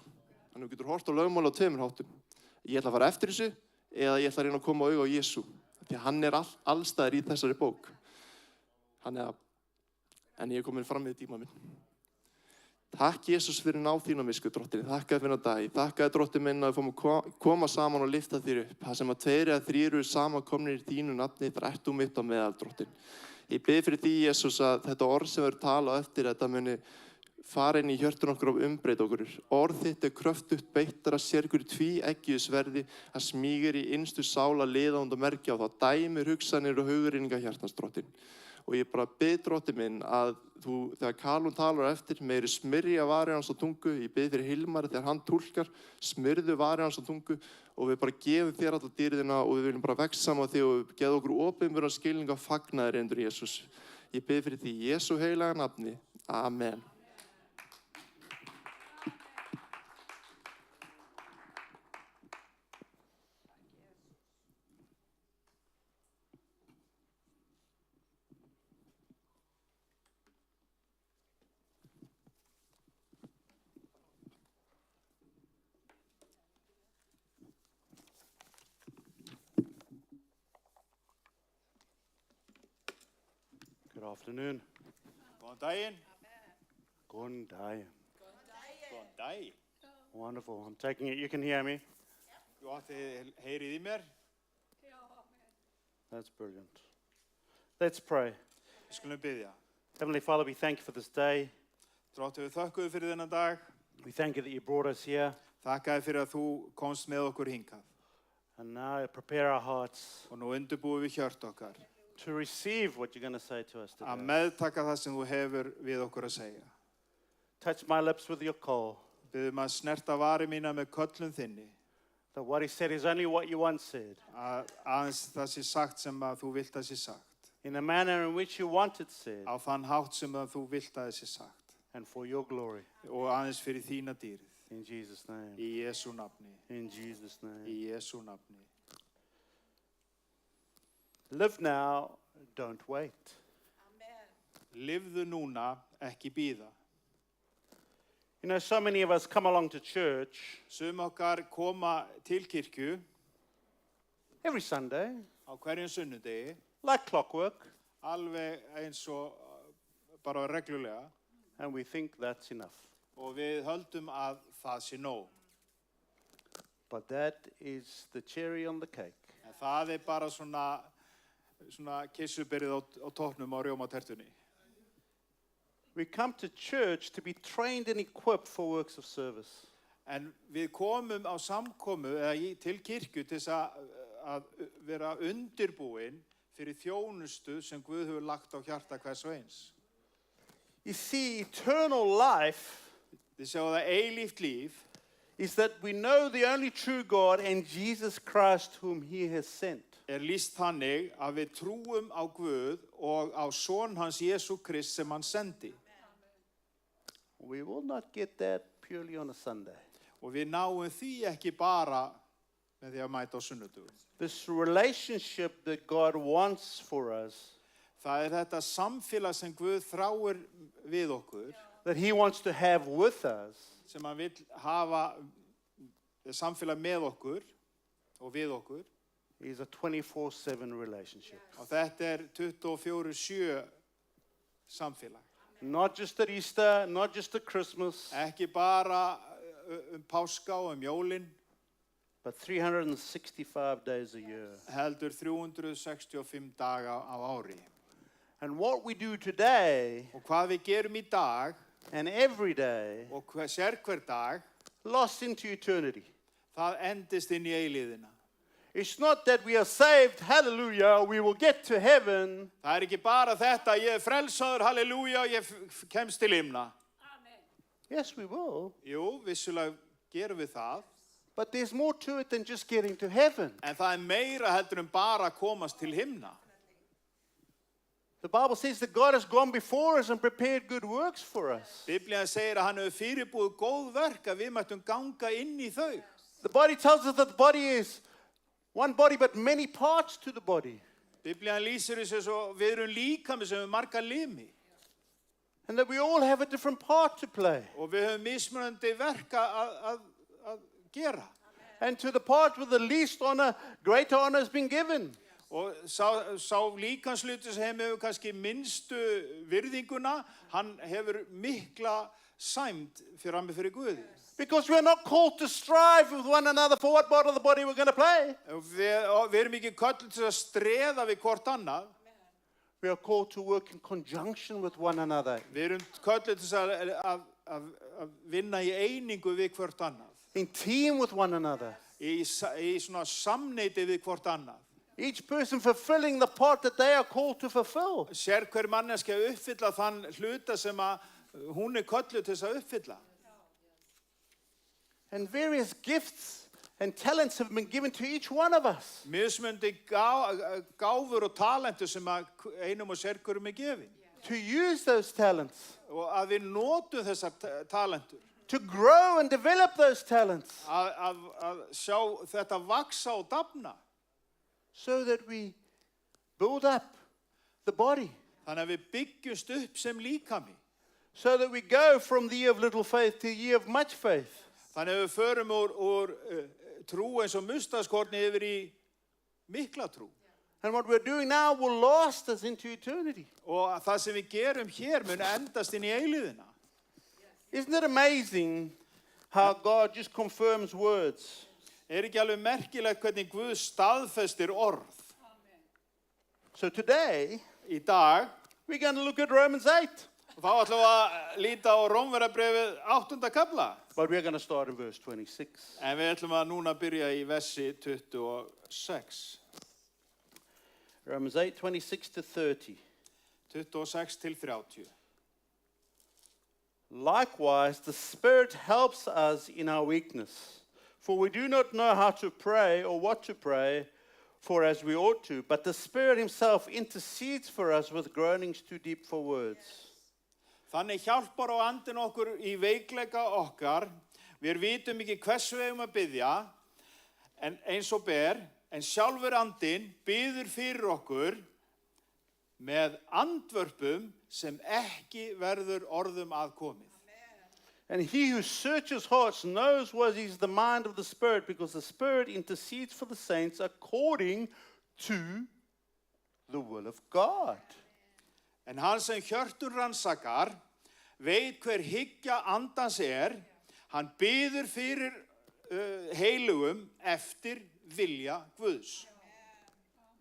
G: Þannig að þú getur hort á lögmálið á tveimur háttum. Ég ætla að fara eftir þessu eða ég ætla að reyna að koma á auga á Jesú. Því að hann er allstaðar í þessari bók. En ég er komin fram með tíma minn. Takk Jesús fyrir náð þín og miskunn, Drottinn. Þakkaði fyrir þennan dag. Þakkaði Drottinn minn að við fáum að koma saman og lyfta þér upp. Það sem að 2 eða 3 eru samankomnir í þínu nafni, þar ert þú mitt á meðal, Drottinn. Ég bið fyrir því, Jesús, að þetta orð sem verður talað eftir þetta muni fara inn í hjörtun okkur og umbreyta okkur. Orð þitt kröftugt beittara sérgur tvíeggju sverði að smýgir í innstu sála liðand og merkja og þá dæmir hugsanir og hugrenninga hjartans Drottinn. Og ég bara bið Drottinn minn að þú, þegar Kalun talar eftir, meiri smyrja varir hans á tungu. Ég bið fyrir Hilmari þegar hann túlkar, smyrðu varir hans á tungu og við bara gefum þér alla dýrðina og við viljum bara vexa saman á því og gefa okkur opinberan skilning af fagnaðir undir Jesús. Ég bið fyrir því í Jesú heilaga nafni. Amen.
H: Good afternoon.
C: Góðan daginn.
H: Góðan daginn.
C: Góðan daginn.
H: Wonderful. I'm taking it. You can hear me.
C: Jú, þið heyrið í mér.
H: That's brilliant. Let's pray.
C: Við skulum biðja.
H: Heavenly Father, we thank you for this day.
C: Drottin, við þökkum fyrir þennan dag.
H: We thank you that you brought us here.
C: Þakka þér fyrir að þú komst með okkur hingað.
H: And now prepare our hearts
C: Og nú undirbúum við hjört okkar.
H: to receive what you're going to say to us
C: Að
H: today.
C: meðtaka það sem þú hefur við okkur að segja.
H: Touch my lips with your call.
C: Biðum að snerta vari mína með köllun þinni.
H: That what he said is only what you once said.
C: Aðeins það sé sagt sem að þú vilt að sé sagt.
H: In a manner in which you want it said.
C: Á þann hátt sem að þú vilt að það sé sagt.
H: And for your glory.
C: Og aðeins fyrir þína dýrið.
H: In Jesus' name.
C: Í Jesú nafni.
H: In Jesus' name.
C: Í Jesú nafni.
H: Live now, don't wait.
C: Lifðu núna, ekki bíða.
H: You know, so many of us come along to church
C: Sum okkar koma til kirkju
H: every Sunday,
C: á hverjum sunnudegi,
H: like clockwork,
C: alveg eins og bara reglulega,
H: and we think that's enough.
C: og við höldum að það sé nóg.
H: But that is the cherry on the cake.
C: En það bara svona kissuberið á toppnum á rjómatertunni.
H: We come to church to be trained and equipped for works of service.
C: En við komum á samkomu eða til kirkju til þess að vera undirbúin fyrir þjónustu sem Guð hefur lagt á hjarta hvers og eins.
H: You see, eternal life
C: Þið sjáu það eilíft líf
H: is that we know the only true God and Jesus Christ whom he has sent.
C: lýst þannig að við trúum á Guð og á son hans Jesú Krist sem hann sendi.
H: We will not get that purely on a Sunday.
C: Og við náum því ekki bara með því að mæta á sunnudögum.
H: This relationship that God wants for us,
C: Það þetta samfélag sem Guð þráir við okkur,
H: that he wants to have with us,
C: sem hann vill hafa samfélag með okkur og við okkur,
H: is a 24/7 relationship.
C: og þetta 24/7 samfélag.
H: Not just at Easter, not just at Christmas,
C: Ekki bara páska og jólin,
H: but 365 days a year.
C: heldur 365 daga á ári.
H: And what we do today
C: Og hvað við gerum í dag
H: and every day,
C: og hver dag,
H: lost into eternity.
C: það endist inn í eilíðina.
H: It's not that we are saved, hallelujah, we will get to heaven.
C: Það ekki bara þetta, ég frelsaður, halleluja, ég kemst til himna.
H: Yes, we will.
C: Jú, vissulega gerum við það,
H: But there's more to it than just getting to heaven.
C: en það meira heldur bara að komast til himna.
H: The Bible says that God has gone before us and prepared good works for us.
C: Biblían segir að hann hefur fyrirbúið góð verk að við mættum ganga inn í þau.
H: The body tells us that the body is one body but many parts to the body.
C: Biblían lýsir þessu svo við erum líkami sem við marga limi
H: And that we all have a different part to play.
C: og við höfum mismunandi verk að gera.
H: And to the part with the least honor, greater honor has been given.
C: Og sá líkansluti sem hefur kannski minnstu virðinguna, hann hefur mikla sæmd fyrir Guði.
H: Because we are not called to strive with one another for what part of the body we're going to play.
C: Við erum ekki kölluð til að streða við hvort annað.
H: We are called to work in conjunction with one another.
C: Við erum kölluð til að vinna í einingu við hvort annað.
H: in team with one another.
C: Í svona samneiti við hvort annað.
H: Each person fulfilling the part that they are called to fulfill.
C: Sér hver manneskja uppfylla þann hluta sem að hún kölluð til þess að uppfylla.
H: And various gifts and talents have been given to each one of us.
C: Mismundi gáfur og talentur sem að einum og sér hverjum gefin.
H: To use those talents.
C: Og að við notum þessar talentur.
H: To grow and develop those talents.
C: Að sjá þetta vaksa og dafna.
H: So that we build up the body.
C: Þannig að við byggjumst upp sem líkami.
H: So that we go from the year of little faith to the year of much faith.
C: Þannig að við förum úr trú eins og mustaskorni yfir í mikla trú.
H: And what we're doing now will last us into eternity.
C: Og það sem við gerum hér mun endast inn í eilíðina.
H: Isn't it amazing how God just confirms words?
C: Ekki alveg merkilegt hvernig Guð staðfestir orð?
H: So today,
C: Í dag,
H: we're going to look at Romans 8.
C: og þá ætlum við að líta á Rómverjabréfið 8. kafla.
H: But we're going to start in verse 26.
C: En við ætlum að núna byrja í versi 26.
H: Romans 8, 26 to 30.
C: 26 til 30.
H: Likewise, the Spirit helps us in our weakness. For we do not know how to pray or what to pray for as we ought to, but the Spirit himself intercedes for us with groanings too deep for words.
C: Þannig hjálpar á andin okkur í veikleika okkar. Við vitum ekki hvers við eigum að biðja, en eins og ber, en sjálfur andin biður fyrir okkur með andvörpum sem ekki verður orðum að komið.
H: And he who searches hearts knows what is the mind of the Spirit, because the Spirit intercedes for the saints according to the will of God.
C: En hann sem hjörtun rannsakar veit hver hyggja andans hann biður fyrir heilugum eftir vilja Guðs.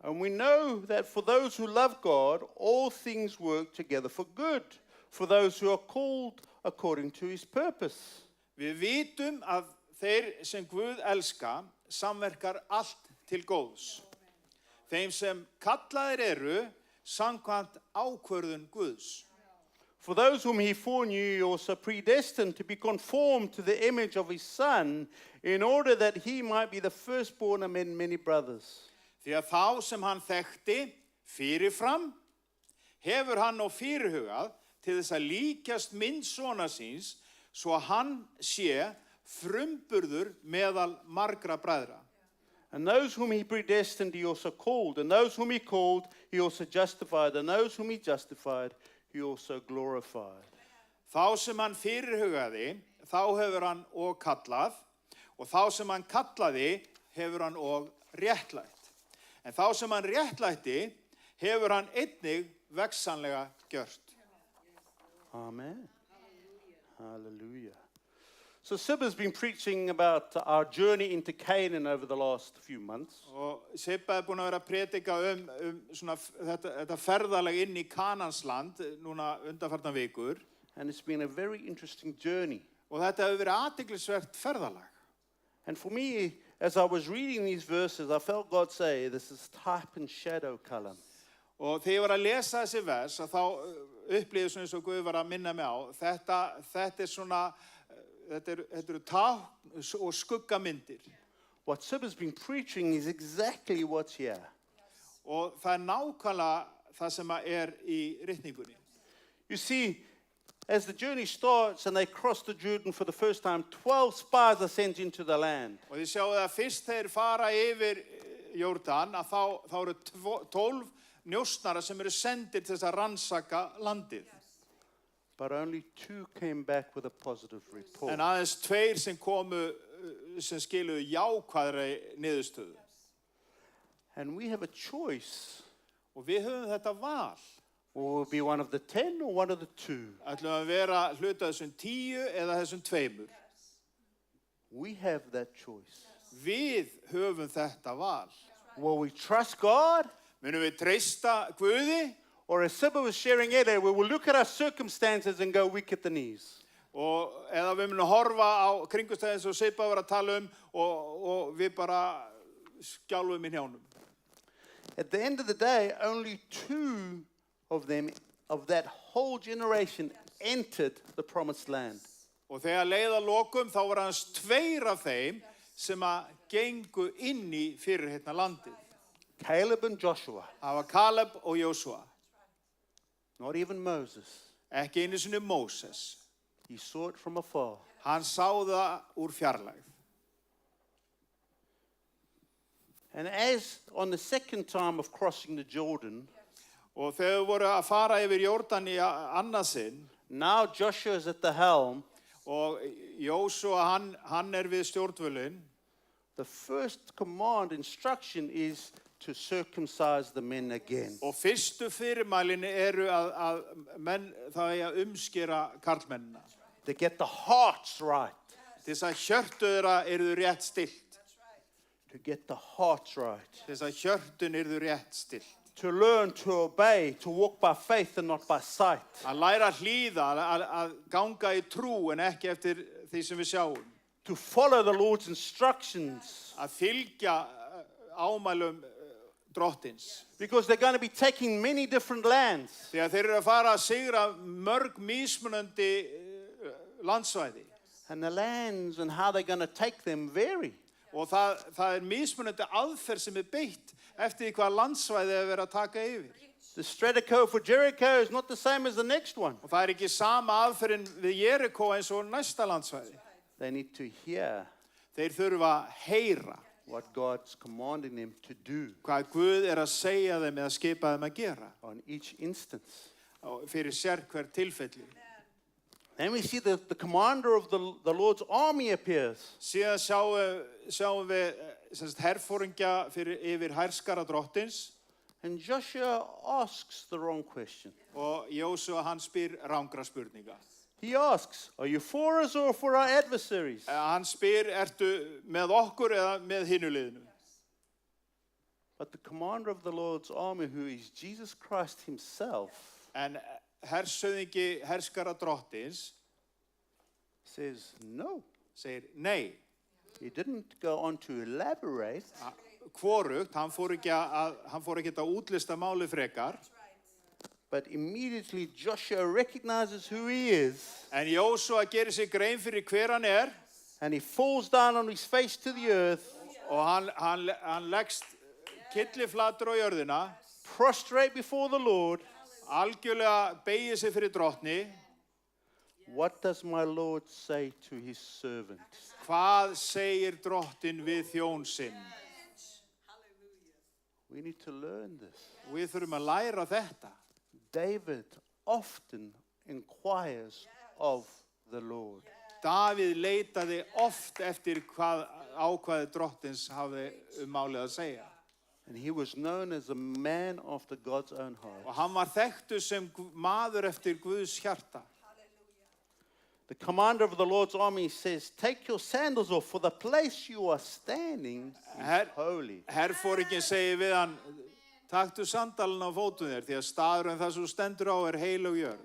H: And we know that for those who love God, all things work together for good, for those who are called according to his purpose.
C: Við vitum að þeir sem Guð elska samverkar allt til góðs. Þeim sem kallaðir eru samkvæmt ákvörðun Guðs.
H: For those whom he foreknew, he also predestined to be conformed to the image of his Son, in order that he might be the firstborn among many brothers.
C: Því að þá sem hann þekkti fyrirfram, hefur hann á fyrirhugað til þess að líkjast mynd sona síns, svo að hann sé frumburður meðal margra bræðra.
H: And those whom he predestined, he also called. And those whom he called, he also justified. And those whom he justified, he also glorified.
C: Þá sem hann fyrirhugaði, þá hefur hann og kallað, og þá sem hann kallaði, hefur hann og réttlætt. En þá sem hann réttlætti, hefur hann einnig vegsanlega gjört.
H: Amen. Hallelujah. So Sib has been preaching about our journey into Canaan over the last few months.
C: Og Sibba búin að vera að predika svona þetta ferðalag inn í Kanansland núna undanfarnar vikur.
H: And it's been a very interesting journey.
C: Og þetta hefur verið athyglisvert ferðalag.
H: And for me, as I was reading these verses, I felt God say, this is type and shadow color.
C: Og þegar ég var að lesa þessi vers, þá upplýði svona eins og Guð var að minna mig á, þetta svona, þetta eru tákn og skuggamyndir.
H: What Sib has been preaching is exactly what's here.
C: Og það nákvæmlega það sem í ritningunni.
H: You see, as the journey starts and they cross the Jordan for the first time, 12 spies are sent into the land.
C: Og þið sjáu að fyrst þeir fara yfir Jórdan, að þá eru 12 njósnara sem eru sendir til þess að rannsaka landið.
H: But only 2 came back with a positive report.
C: En aðeins 2 sem komu, sem skiluðu jákvæðri niðurstöðu.
H: And we have a choice.
C: Og við höfum þetta val.
H: Will we be one of the 10 or one of the 2?
C: Ætlum að vera hluta þessum 10 eða þessum 2.
H: We have that choice.
C: Við höfum þetta val.
H: Will we trust God?
C: Munum við treysta Guði?
H: Or as Sibba was sharing earlier, we will look at our circumstances and go weak at the knees.
C: Og eða við munum horfa á kringumstæðin sem Sippa var að tala og við bara skjálfum í hnjánum.
H: At the end of the day, only 2 of them, of that whole generation, entered the promised land.
C: Og þegar leið að lokum þá var aðeins 2 af þeim sem að gengu inn í fyrirheitna landið.
H: Caleb and Joshua,
C: Það var Kaleb og Jósúa,
H: not even Moses.
C: ekki einu sinni Móses.
H: He saw it from afar.
C: Hann sá það úr fjarlægð.
H: And as on the second time of crossing the Jordan,
C: Og þegar þau voru að fara yfir Jórdan í annað sinn,
H: now Joshua is at the helm.
C: og Jósúa hann við stjórnvölin,
H: The first command instruction is to circumcise the men again.
C: og fyrstu fyrirmælin eru að menn það eigi að umskera karlmennina.
H: To get the hearts right.
C: Til þess að hjörtu þeirra eru rétt stillt.
H: To get the hearts right.
C: Til þess að hjörtun eru rétt stillt.
H: To learn to obey, to walk by faith and not by sight.
C: Að læra að hlýða, að ganga í trú en ekki eftir því sem við sjáum.
H: To follow the Lord's instructions.
C: Að fylgja ámælum drottins.
H: Because they're going to be taking many different lands.
C: Því að þeir eru að fara að sigra mörg mismunandi landsvæði.
H: And the lands and how they're going to take them vary.
C: Og það mismunandi aðferð sem beitt eftir því hvað landsvæði er verið að taka yfir.
H: The Stratico for Jericho is not the same as the next one.
C: Og það ekki sama aðferðin við Jerikó eins og næsta landsvæði.
H: They need to hear
C: Þeir þurfa að heyra
H: what God's commanding them to do
C: hvað Guð er að segja þeim eða skipa þeim að gera
H: on each instance.
C: fyrir sérhver tilfelli.
H: Then we see that the commander of the Lord's army appears.
C: Síðan sjáum við herfóringja yfir hærskara drottins
H: And Joshua asks the wrong question.
C: og Jósúa hann spyr rangra spurninga.
H: He asks, are you for us or for our adversaries?
C: Hann spyr, ertu með okkur eða með hinu liðinu?
H: But the commander of the Lord's army, who is Jesus Christ himself,
C: En hersöðingi herskara drottins
H: says no.
C: segir nei.
H: He didn't go on to elaborate.
C: Hvorugt, hann fór ekki að útlista máli frekar.
H: But immediately Joshua recognizes who he is.
C: En Jósúa gerir sig grein fyrir hver hann er.
H: And he falls down on his face to the earth.
C: Og hann leggst kylliflatur á jörðina.
H: Prostrate before the Lord.
C: Algjörlega beygir sig fyrir drottni.
H: What does my Lord say to his servant?
C: Hvað segir drottin við þjón sinn?
H: We need to learn this.
C: Við þurfum að læra þetta.
H: David often inquires of the Lord.
C: Davíð leitaði oft eftir ákvæði drottins hafði málið að segja.
H: And he was known as a man after God's own heart.
C: Og hann var þekktur sem maður eftir Guðs hjarta.
H: The commander of the Lord's army says, take your sandals off, for the place you are standing is holy.
C: Herfóringinn segir við hann, taktu sandalina á fótum þér, því að staðurinn það sem þú stendur á er heilög jörð.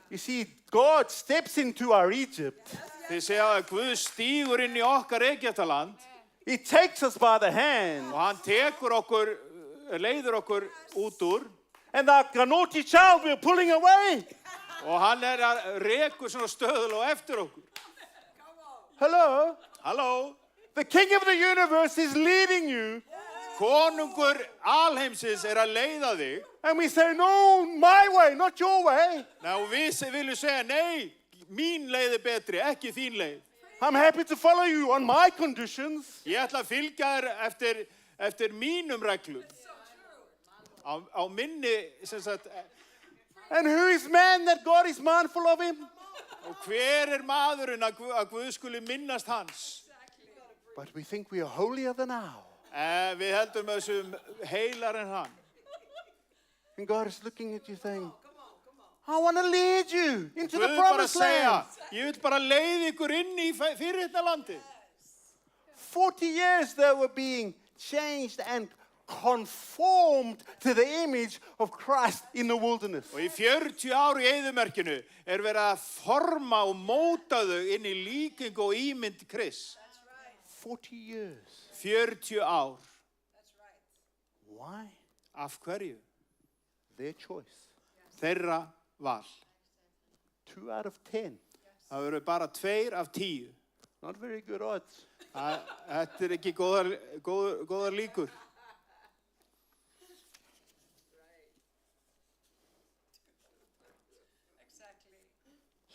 H: You see, God steps into our Egypt.
C: Þið segja að Guð stígur inn í okkar Egyptaland.
H: He takes us by the hand.
C: Og hann leiður okkur út úr.
H: And like a naughty child, we're pulling away.
C: Og hann að rekur svona stöðulega eftir okkur.
H: Hello?
C: Halló?
H: The king of the universe is leading you.
C: Konungur alheimsins að leiða þig.
H: And we say, no, my way, not your way.
C: Og við viljum segja, nei, mín leið betri, ekki þín leið.
H: I'm happy to follow you on my conditions.
C: Ég ætla að fylgja þér eftir mínum reglum. Á minni, sem sagt.
H: And who is man that God is mindful of him?
C: Og hver maðurinn að Guð skuli minnast hans?
H: But we think we are holier than thou.
C: Við heldum þessum heilar en hann.
H: And God is looking at you saying, I want to lead you into the
C: Guð bara
H: promised
C: segja,
H: land.
C: ég vil bara leiða ykkur inn í fyrirheitna landi.
H: 40 years they were being changed and conformed to the image of Christ in the wilderness.
C: Og í 40 ár í eyðimerkinu verið að forma og móta þau inn í líkingu og ímynd Krists.
H: 40 years.
C: 40 ár.
H: Why?
C: Af hverju?
H: Their choice.
C: Þeirra val.
H: 2 out of 10.
C: Það verður bara 2 af 10.
H: Not very good odds.
C: Þetta ekki góðar líkur.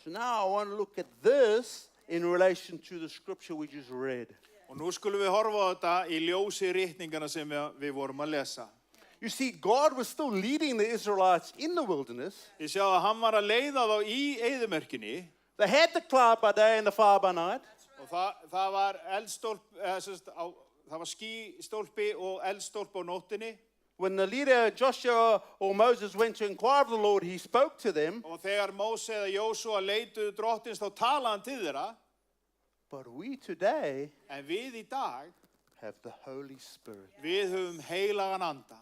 H: So now I want to look at this in relation to the scripture we just read.
C: Og nú skulum við horfa á þetta í ljósi ritningana sem við vorum að lesa.
H: You see, God was still leading the Israelites in the wilderness.
C: Ég sjá að hann var að leiða þá í eyðimerkinni.
H: They had the cloud by day and the fire by night.
C: Og það var það var skýstólpi og eldstólpi á nóttinni.
H: When the leader Joshua or Moses went to inquire of the Lord, he spoke to them.
C: Og þegar Móse eða Jósúa leituðu drottins þá talaði hann til þeirra.
H: But we today
C: En við í dag,
H: have the Holy Spirit
C: við höfum heilagan anda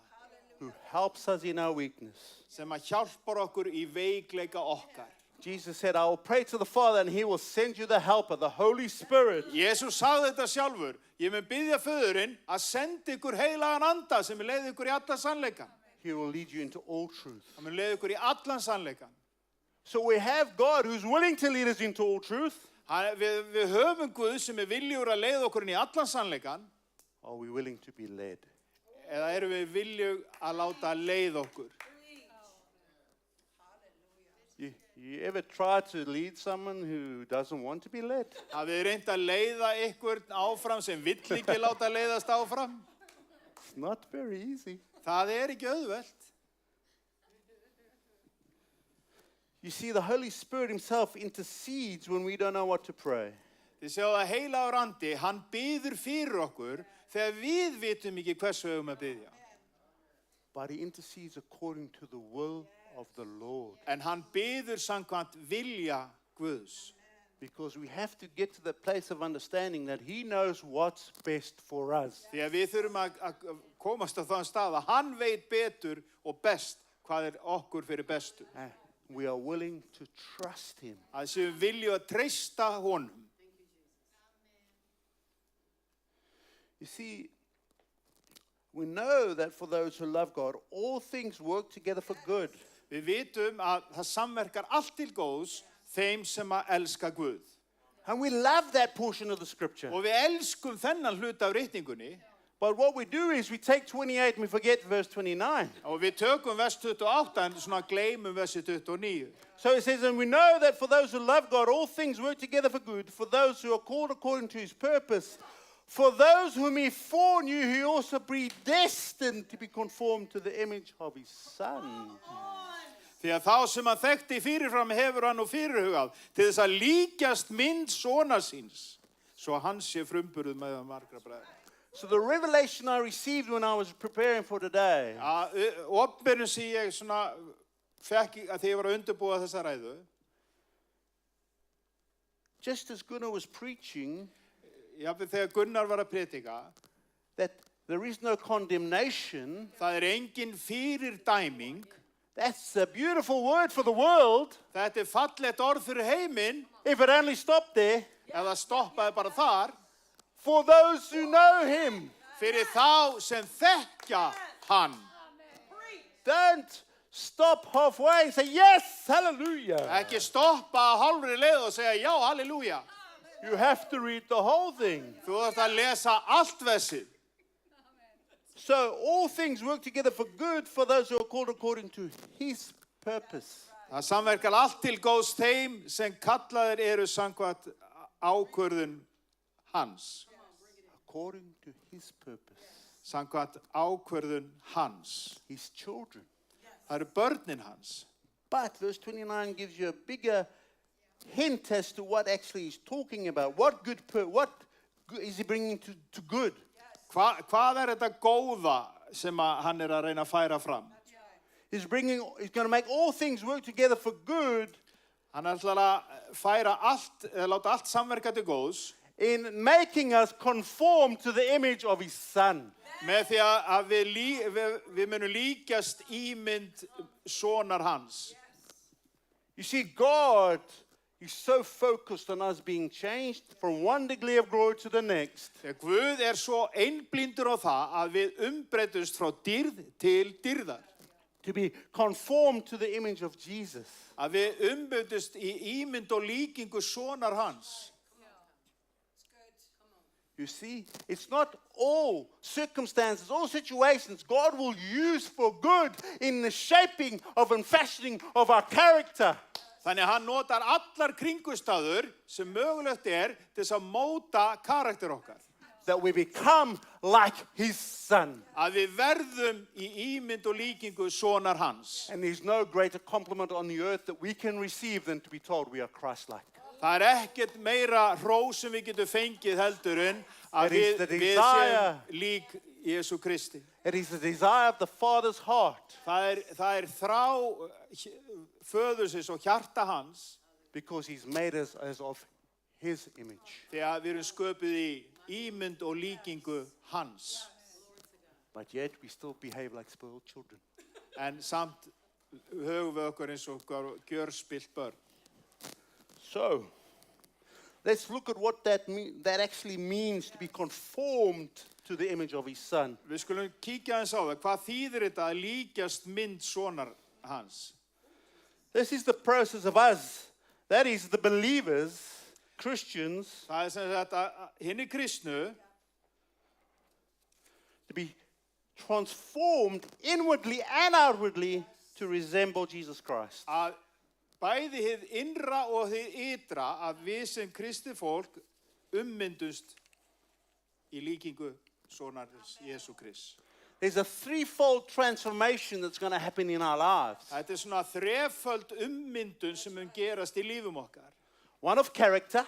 H: who helps us in our weakness.
C: sem að hjálpar okkur í veikleika okkar.
H: Jesus said, I will pray to the Father and he will send you the helper, the Holy Spirit.
C: Jesús sagði þetta sjálfur. Ég mun biðja föðurinn að senda ykkur heilagan anda sem mun leiða ykkur í allan sannleikan.
H: He will lead you into all truth.
C: Hann mun leiða ykkur í allan sannleikan.
H: So we have God who's willing to lead us into all truth.
C: Við höfum Guð sem viljugur að leiða okkur inn í allan sannleikan.
H: Are we willing to be led?
C: Eða erum við viljug að láta leiða okkur?
H: You ever try to lead someone who doesn't want to be led?
C: Hafið þið reynt að leiða ykkur áfram sem vill ekki láta leiðast áfram?
H: It's not very easy.
C: Það ekki auðvelt.
H: You see, the Holy Spirit himself intercedes when we don't know what to pray.
C: Þið sjáu að heilagur andi, hann biður fyrir okkur þegar við vitum ekki hversu við höfum að biðja.
H: But he intercedes according to the will of the Lord.
C: En hann biður samkvæmt vilja Guðs.
H: Because we have to get to the place of understanding that he knows what's best for us.
C: Því að við þurfum að komast á þann stað að hann veit betur og best hvað okkur fyrir bestu.
H: We are willing to trust him.
C: Að sem við viljum að treysta honum.
H: You see, we know that for those who love God, all things work together for good.
C: Við vitum að það samverkar allt til góðs þeim sem að elska Guð.
H: And we love that portion of the scripture.
C: Og við elskum þennan hluta af ritningunni.
H: But what we do is we take 28 and we forget verse 29.
C: Og við tökum vers 28 en svona gleymum versi 29.
H: So it says, and we know that for those who love God, all things work together for good, for those who are called according to his purpose. For those whom he foreknew, he also predestined to be conformed to the image of his Son.
C: Því að þá sem hann þekkti fyrirfram hefur hann og fyrirhugað til þess að líkjast mynd sonar síns, svo hann sé frumburður með margra bræður.
H: So the revelation I received when I was preparing for today
C: Opinberun sem ég svona fekk að því ég var að undirbúa þessa ræðu.
H: Just as Gunnar was preaching,
C: Jafnvel þegar Gunnar var að predika,
H: that there is no condemnation.
C: það engin fyrirdæming.
H: That's a beautiful word for the world.
C: Þetta fallegt orð fyrir heiminn,
H: If it only stopped there.
C: ef það stoppaði bara þar.
H: For those who know him.
C: Fyrir þá sem þekkja hann.
H: Don't stop halfway and say, yes, hallelujah.
C: Ekki stoppa á hálfri leið og segja já, halleluja.
H: You have to read the whole thing.
C: Þú þarft að lesa allt versið.
H: So all things work together for good for those who are called according to his purpose.
C: Það samverkar allt til góðs þeim sem kallaðir eru samkvæmt ákvörðun hans.
H: According to his purpose.
C: Samkvæmt ákvörðun hans.
H: His children.
C: Það eru börnin hans.
H: But verse 29 gives you a bigger hint as to what actually he's talking about. What is he bringing to good?
C: Hvað þetta góða sem hann að reyna að færa fram?
H: He's going to make all things work together for good.
C: Hann ætlar að færa allt, láta allt samverka til góðs.
H: in making us conform to the image of his son.
C: Með því að við munum líkjast ímynd sonar hans.
H: You see, God is so focused on us being changed from one degree of glory to the next.
C: Þegar Guð svo einblíndur á það að við umbreytumst frá dýrð til dýrðar.
H: To be conformed to the image of Jesus.
C: Að við umbreytumst í ímynd og líkingu sonar hans.
H: You see, it's not all circumstances, all situations God will use for good in the shaping of and fashioning of our character.
C: Þannig að hann notar allar kringustæður sem mögulegt til þess að móta karakter okkar.
H: That we become like his son.
C: Að við verðum í ímynd og líkingu sonar hans.
H: And there's no greater compliment on the earth that we can receive than to be told we are Christ-like.
C: Það ekkert meira hrós sem við getum fengið heldur en að
H: It is the
C: við
H: desire.
C: séum lík Jesú Kristi.
H: It is the desire of the Father's heart.
C: Það þrá föðursins og hjarta hans.
H: Because he's made us as of his image.
C: Þegar við erum sköpuð í ímynd og líkingu hans.
H: But yet we still behave like spoiled children.
C: En samt höfum við okkur eins og gjörspillt börn.
H: So, let's look at what that actually means to be conformed to the image of his son.
C: Við skulum kíkja aðeins á það. Hvað þýðir þetta að líkjast mynd sonar hans?
H: This is the process of us. That is the believers, Christians,
C: Það sem þetta hinni kristnu
H: to be transformed inwardly and outwardly to resemble Jesus Christ.
C: að bæði hið innra og hið ytra að við sem kristið fólk ummyndust í líkingu sonarins Jesú Krist.
H: There's a threefold transformation that's going to happen in our lives.
C: Þetta svona þreföld ummyndun sem mun gerast í lífum okkar.
H: One of character,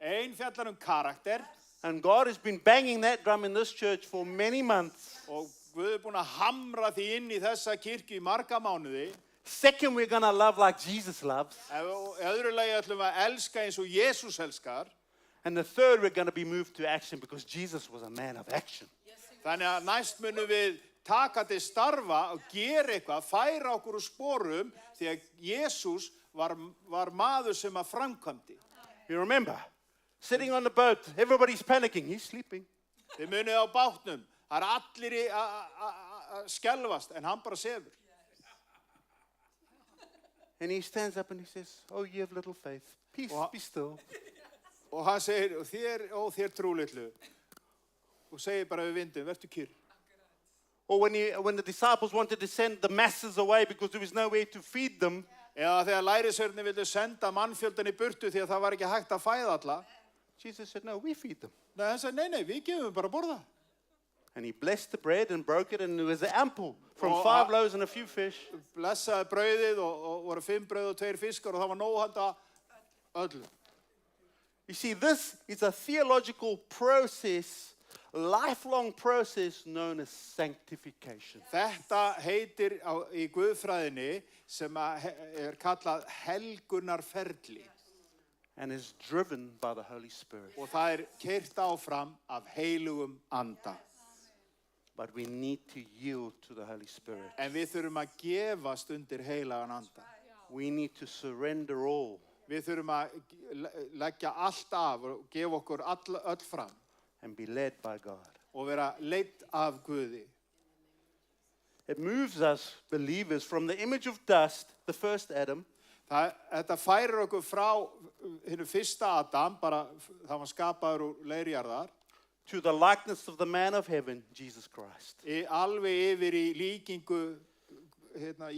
C: Ein fjallar karakter
H: and God has been banging that drum in this church for many months.
C: og Guð búinn að hamra því inn í þessa kirkju í marga mánuði.
H: Second, we're going to love like Jesus loves.
C: Í öðru lagi ætlum við að elska eins og Jesús elskar.
H: And the third, we're going to be moved to action because Jesus was a man of action.
C: Þannig að næst munum við taka til starfa og gera eitthvað, færa okkur úr sporum því að Jesús var maður sem að framkvæmdi.
H: You remember, sitting on the boat, everybody's panicking. He's sleeping.
C: Þið munið á bátnum, það allir að skelfast en hann bara sefur.
H: And he stands up and he says, oh, you have little faith. Peace, be still.
C: Og hann segir, þér trúlitlu. Og segir bara við vindum, vertu kyrr.
H: Or when the disciples wanted to send the masses away because there was no way to feed them,
C: Eða þegar lærisveinarnir vildu senda mannfjöldan í burtu því að það var ekki hægt að fæða alla.
H: Jesus said, no, we feed them.
C: Nei, hann sagði, nei, við gefum bara að borða.
H: And he blessed the bread and broke it, and there was ample from
C: Oh,
H: 5 loaves and a few fish.
C: Blessaði brauðið og voru 5 brauð og 2 fiskar og það var nóg handa öllu.
H: You see, this is a theological process, lifelong process known as sanctification.
C: Þetta heitir í Guðfræðinni sem kallað helgunarferli
H: And is driven by the Holy Spirit.
C: og það keyrt áfram af heilugum anda.
H: But we need to yield to the Holy Spirit.
C: En við þurfum að gefast undir heilagan anda.
H: We need to surrender all.
C: Við þurfum að leggja allt af og gefa okkur öll fram
H: And be led by God.
C: og vera leidd af Guði.
H: It moves us, believers, from the image of dust, the first Adam,
C: Þetta færir okkur frá hinu fyrsta Adam, bara það var skapaður úr leirjarðar,
H: to the likeness of the man of heaven, Jesus Christ.
C: alveg yfir í líkingu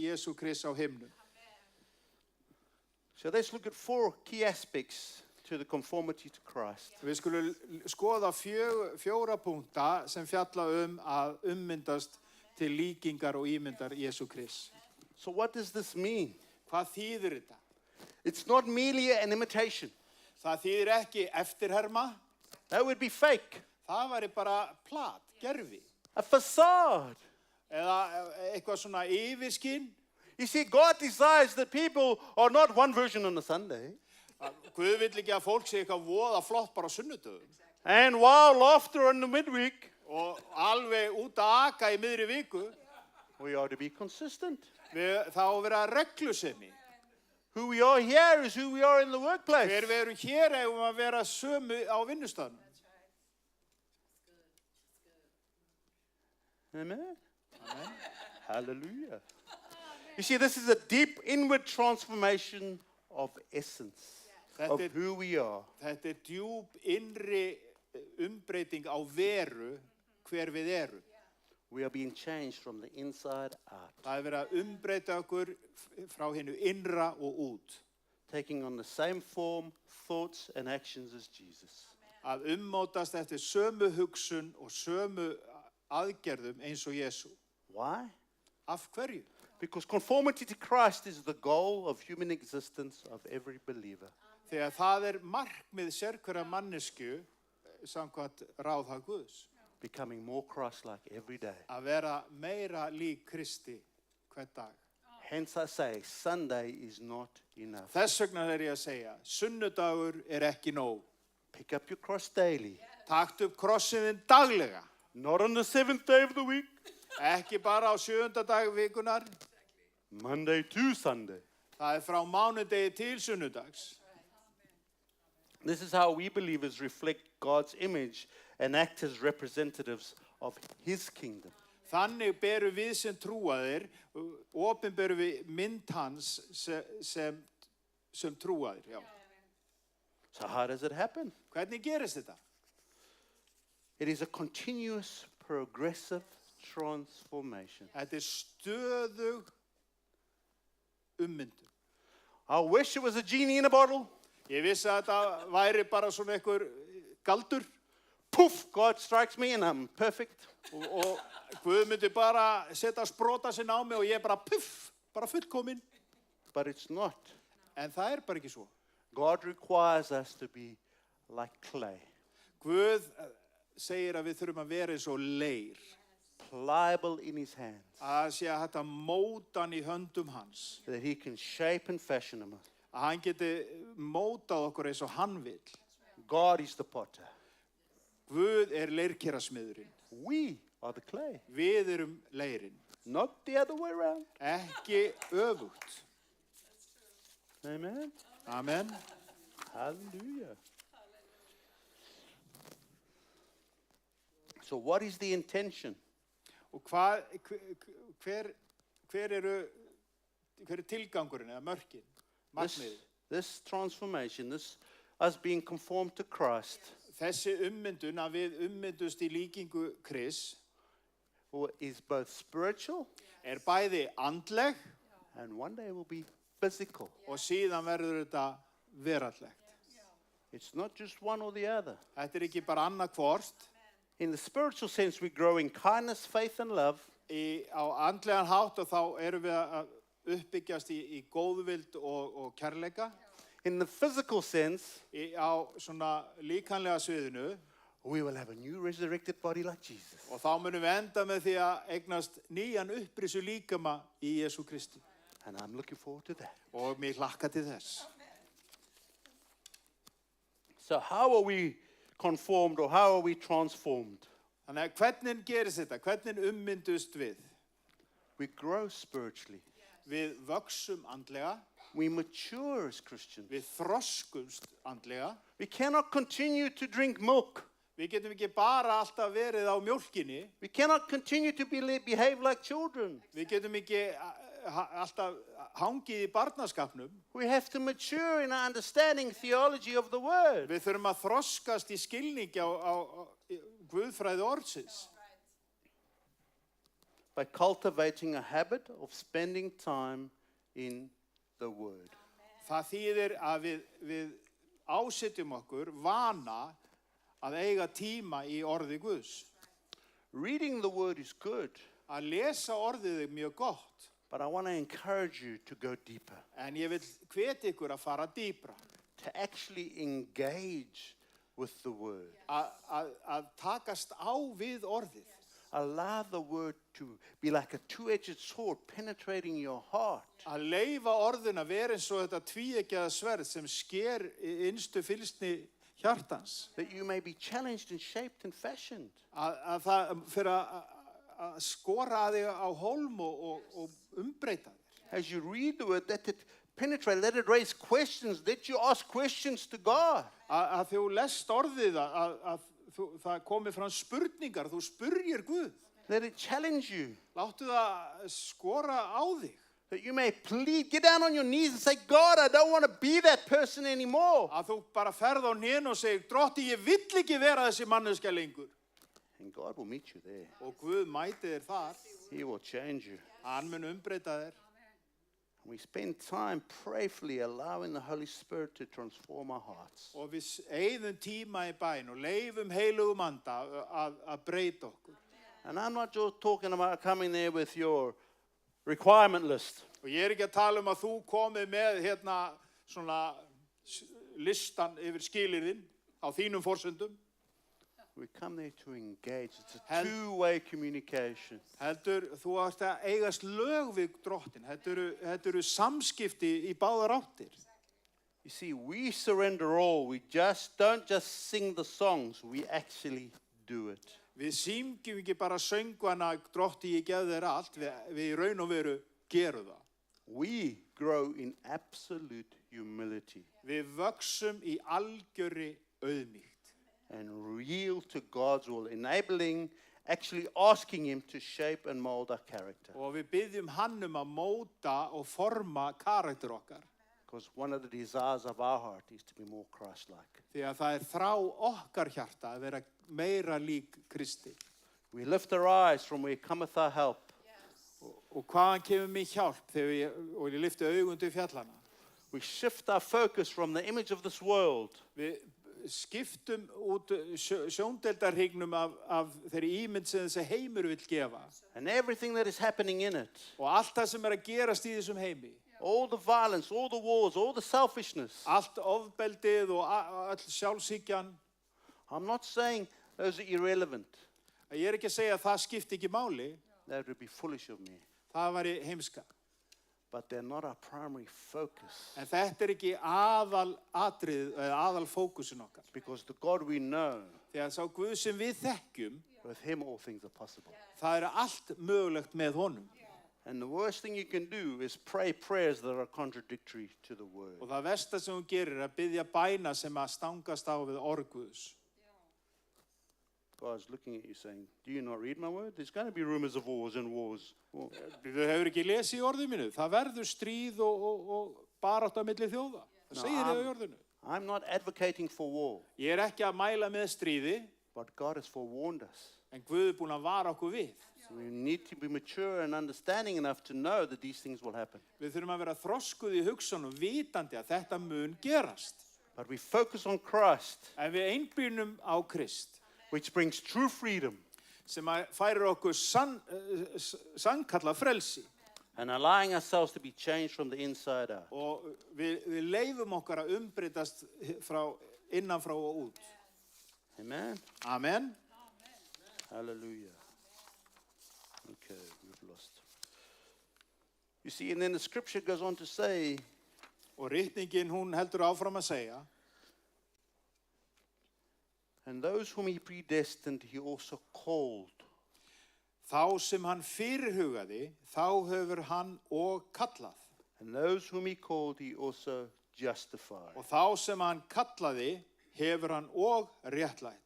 C: Jesú Krists á himnum.
H: So let's look at 4 key aspects to the conformity to Christ.
C: Við skulum skoða 4 punkta sem fjalla að ummyndast til líkingar og ímyndar Jesú Krists.
H: So what does this mean?
C: Hvað þýðir þetta?
H: It's not merely an imitation.
C: Það þýðir ekki eftirherma,
H: That would be fake.
C: það væri bara plat, gerfi.
H: A facade.
C: Eða eitthvað svona yfirskinn.
H: You see, God desires that people are not one version on a Sunday.
C: Guð vill ekki að fólk sé eitthvað voða flott bara á sunnudögum.
H: and wild after in the midweek.
C: Og alveg út að aka í miðri viku.
H: We are to be consistent.
C: Það á að vera reglusemi.
H: Who we are here is who we are in the workplace.
C: Hver við erum hér eigum að vera sömu á vinnustaðnum.
H: Amen. Hallelujah. You see, this is a deep inward transformation of essence of
C: Þetta
H: who we are.
C: er djúp innri umbreyting á veru hver við erum.
H: We are being changed from the inside out,
C: Það er verið að umbreyta okkur frá hennu innra og út.
H: taking on the same form, thoughts, and actions as Jesus.
C: Að ummótast eftir sömu hugsun og sömu aðgerðum eins og Jesú.
H: Why?
C: Af hverju?
H: Because conformity to Christ is the goal of human existence of every believer.
C: Þegar það er markmið sérhverja mannesku samkvæmt ráðhag Guðs.
H: Becoming more Christ-like every day.
C: Að vera meira lík Kristi hvern dag.
H: Hence I say, Sunday is not enough.
C: Þess vegna er ég að segja, sunnudagur er ekki nóg.
H: Pick up your cross daily.
C: Taktu upp krossinn þinn daglega.
H: Not on the seventh day of the week.
C: Ekki bara á 7. dag vikunar.
H: Monday to Sunday.
C: Það er frá mánudegi til sunnudags.
H: This is how we believers reflect God's image and act as representatives of His kingdom.
C: Þannig berum við sem trúaðir, opinberum við mynd hans sem trúaðir. Já.
H: So how does it happen?
C: Hvernig gerist þetta?
H: It is a continuous, progressive transformation.
C: Þetta er stöðug ummyndun.
H: I wish it was a genie in a bottle.
C: Ég vissi að þetta væri bara svona einhver galdur
H: Poof, God strikes me and I'm perfect.
C: og Guð myndi bara setja sprota sinn á mig og ég bara puff, bara fullkomin.
H: But it's not.
C: En það er bara ekki svo.
H: God requires us to be like clay,
C: Guð segir að við þurfum að vera eins og leir.
H: pliable in His hands,
C: Að sé að þetta móta hann í höndum hans.
H: that He can shape and fashion them.
C: Að hann geti mótað okkur eins og hann vill.
H: God is the potter.
C: Guð er leirkerasmiðurinn.
H: We are the clay,
C: Við erum leirinn.
H: not the other way around.
C: Ekki öfugt.
H: Amen.
C: Amen.
H: Hallelujah. So what is the intention?
C: Og hver er tilgangurinn eða mörkin, markmiðið?
H: This transformation, this us being conformed to Christ,
C: Þessi ummyndun að við ummyndust í líkingu Kris
H: is both spiritual
C: er bæði andleg
H: and one day will be physical.
C: og síðan verður þetta veraldlegt.
H: It's not just one or the other.
C: Þetta er ekki bara annað hvort.
H: In the spiritual sense, we grow in kindness, faith, and love.
C: Á andlegan hátt og þá erum við að uppbyggjast í góðvild og kærleika.
H: In the physical sense,
C: Á svona líkanlega sviðinu
H: we will have a new resurrected body like Jesus.
C: og þá munum við enda með því að eignast nýjan upprisu líkama í Jesú Kristi.
H: And I'm looking forward to that.
C: Og mér hlakka til þess.
H: So how are we conformed or how are we transformed?
C: Þannig að hvernig gerist þetta? Hvernig ummyndust við?
H: We grow spiritually.
C: Við vöxum andlega,
H: We mature as Christians.
C: við þroskumst andlega.
H: We cannot continue to drink milk.
C: Við getum ekki bara alltaf verið á mjólkinni.
H: We cannot continue to behave like children.
C: Við getum ekki alltaf hangið í barnaskapnum.
H: We have to mature in our understanding theology of the word.
C: Við þurfum að þroskast í skilningi á guðfræði orðsins.
H: By cultivating a habit of spending time in the word.
C: Það þýðir að við ásetjum okkur vana að eiga tíma í orði Guðs.
H: Reading the word is good,
C: Að lesa orðið er mjög gott,
H: but I want to encourage you to go deeper,
C: en ég vil hvetja ykkur að fara dýpra.
H: to actually engage with the word.
C: Að takast á við orðið.
H: Allow the word to be like a two-edged sword penetrating your heart.
C: Að leyfa orðin að vera eins og þetta tvíeggjaða sverð sem sker innstu fylgsni hjartans.
H: That you may be challenged and shaped and fashioned.
C: Að það fyrir að skora að þig á hólm og umbreyta þér.
H: As you read the word, let it penetrate, let it raise questions, let you ask questions to God.
C: Að þú lest orðið að það komi fram spurningar, þú spurjir Guð.
H: Let it challenge you.
C: Láttu það skora á þig.
H: That you may plead, get down on your knees and say, God, I don't want to be that person anymore.
C: Að þú bara ferð á hnén og segir, Drotti, ég vill ekki vera þessi manneskja lengur.
H: And God will meet you there.
C: Og Guð mæti þér þar.
H: He will change you.
C: Hann mun umbreyta þér.
H: We spend time prayerfully allowing the Holy Spirit to transform our hearts.
C: Og við eyðum tíma í bæn og leifum heilugum anda að breyta okkur.
H: And I'm not just talking about coming there with your requirement list.
C: Og ég ekki að tala að þú komið með svona listan yfir skilyrðin á þínum forsendum.
H: We come there to engage. It's a two-way communication.
C: Heldur, þú átt að eigast lög við Drottin. Þetta eru samskipti í báðar áttir.
H: You see, we surrender all. We don't just sing the songs. We actually do it.
C: Við syngjum ekki bara söngvana Drotti, ég gef þér allt. Við í raun og veru gerum það.
H: We grow in absolute humility.
C: Við vöxum í algjörri auðmýkt.
H: And yield to God's will, enabling, actually asking Him to shape and mold our character.
C: Og við byggjum hann að móta og forma karakter okkar.
H: Because one of the desires of our heart is to be more Christ-like.
C: Því að það þrá okkar hjarta að vera meira lík Kristi.
H: We lift our eyes from where cometh our help.
C: Og hvaðan kemur mér hjálp og ég lyfti augun til fjallana.
H: We shift our focus from the image of this world.
C: Við skiptum út sjóndeildarhringnum af þeirri ímynd sem þessi heimur vill gefa.
H: And everything that is happening in it.
C: Og allt það sem að gerast í þessum heimi.
H: All the violence, all the wars, all the selfishness.
C: Allt ofbeldið og öll sjálfshyggjan.
H: I'm not saying those are irrelevant.
C: Ég ekki að segja að það skipti ekki máli.
H: That would be foolish of me.
C: Það væri heimska.
H: But they're not our primary focus.
C: En þetta ekki aðal atrið, aðal fókusin okkar.
H: Because the God we know,
C: Þegar sá Guð sem við þekkjum,
H: with Him all things are possible.
C: það allt mögulegt með honum.
H: And the worst thing you can do is pray prayers that are contradictory to the word.
C: Og það versta sem hún gerir að biðja bæna sem að stangast á við orð Guðs.
H: God's looking at you saying, do you not read my word? There's going to be rumors of wars and wars.
C: Þú hefur ekki lesið í orðinu mínu. Það verður stríð og barátta á milli þjóða. Það segir þið í orðinu.
H: I'm not advocating for war.
C: Ég ekki að mæla með stríði,
H: But God has forewarned us.
C: en Guð búinn að vara okkur við.
H: So we need to be mature and understanding enough to know that these things will happen.
C: Við þurfum að vera þroskuð í hugsanum, vitandi að þetta mun gerast.
H: But we focus on Christ,
C: En við einblínum á Krist,
H: which brings true freedom,
C: sem færir okkur sannkalla frelsi.
H: and allowing ourselves to be changed from the inside out.
C: Og við leifum okkar að umbreytast innan frá og út.
H: Amen?
C: Amen.
H: Hallelujah. Okay, we've lost. You see, and then the scripture goes on to say,
C: Og ritningin hún heldur áfram að segja,
H: and those whom He predestined, He also called.
C: þá sem hann fyrirhugaði, þá hefur hann og kallað.
H: And those whom He called, He also justified.
C: Og þá sem hann kallaði, hefur hann og réttlætt.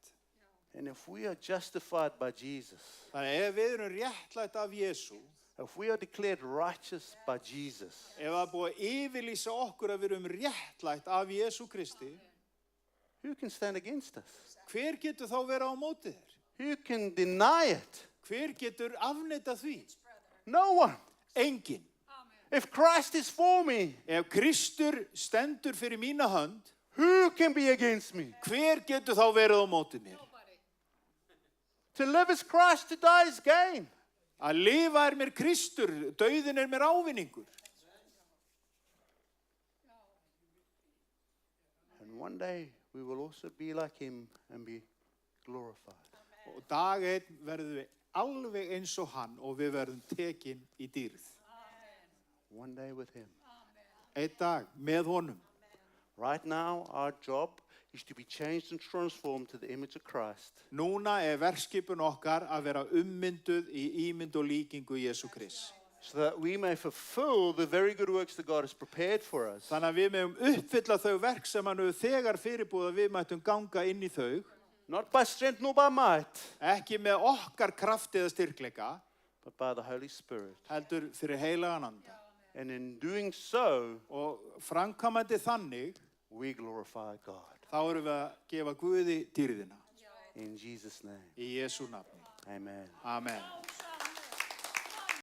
H: And if we are justified by Jesus,
C: Þannig ef við erum réttlætt af Jesú,
H: if we are declared righteous by Jesus,
C: ef það búið að yfirlýsa okkur að við erum réttlætt af Jesú Kristi,
H: who can stand against us?
C: hver getur þá verið á móti þér?
H: Who can deny it?
C: Hver getur afneitað því?
H: No one.
C: Enginn.
H: If Christ is for me,
C: Ef Kristur stendur fyrir mína hönd,
H: who can be against me?
C: hver getur þá verið á móti mér?
H: To live is Christ, to die is gain.
C: Að lifa mér Kristur, dauðin mér ávinningur.
H: And one day we will also be like Him and be glorified.
C: Og dag einn verðum við alveg eins og hann og við verðum tekin í dýrð.
H: One day with him.
C: Einn dag með honum.
H: Right now, our job is to be changed and transformed to the image of Christ.
C: Núna verkskipun okkar að vera ummynduð í ímynd og líkingu Jesú Krists.
H: So that we may fulfill the very good works that God has prepared for us.
C: Þannig að við megum uppfylla þau verk sem hann hefur þegar fyrirbúið að við mættum ganga inn í þau.
H: Not by strength nor by might,
C: Ekki með okkar krafti eða styrkleika,
H: but by the Holy Spirit.
C: heldur fyrir heilagan anda.
H: And in doing so,
C: Og framkvæmandi þannig,
H: we glorify God.
C: þá erum við að gefa Guði dýrðina.
H: In Jesus' name,
C: Í Jesú nafni.
H: amen.
C: Amen.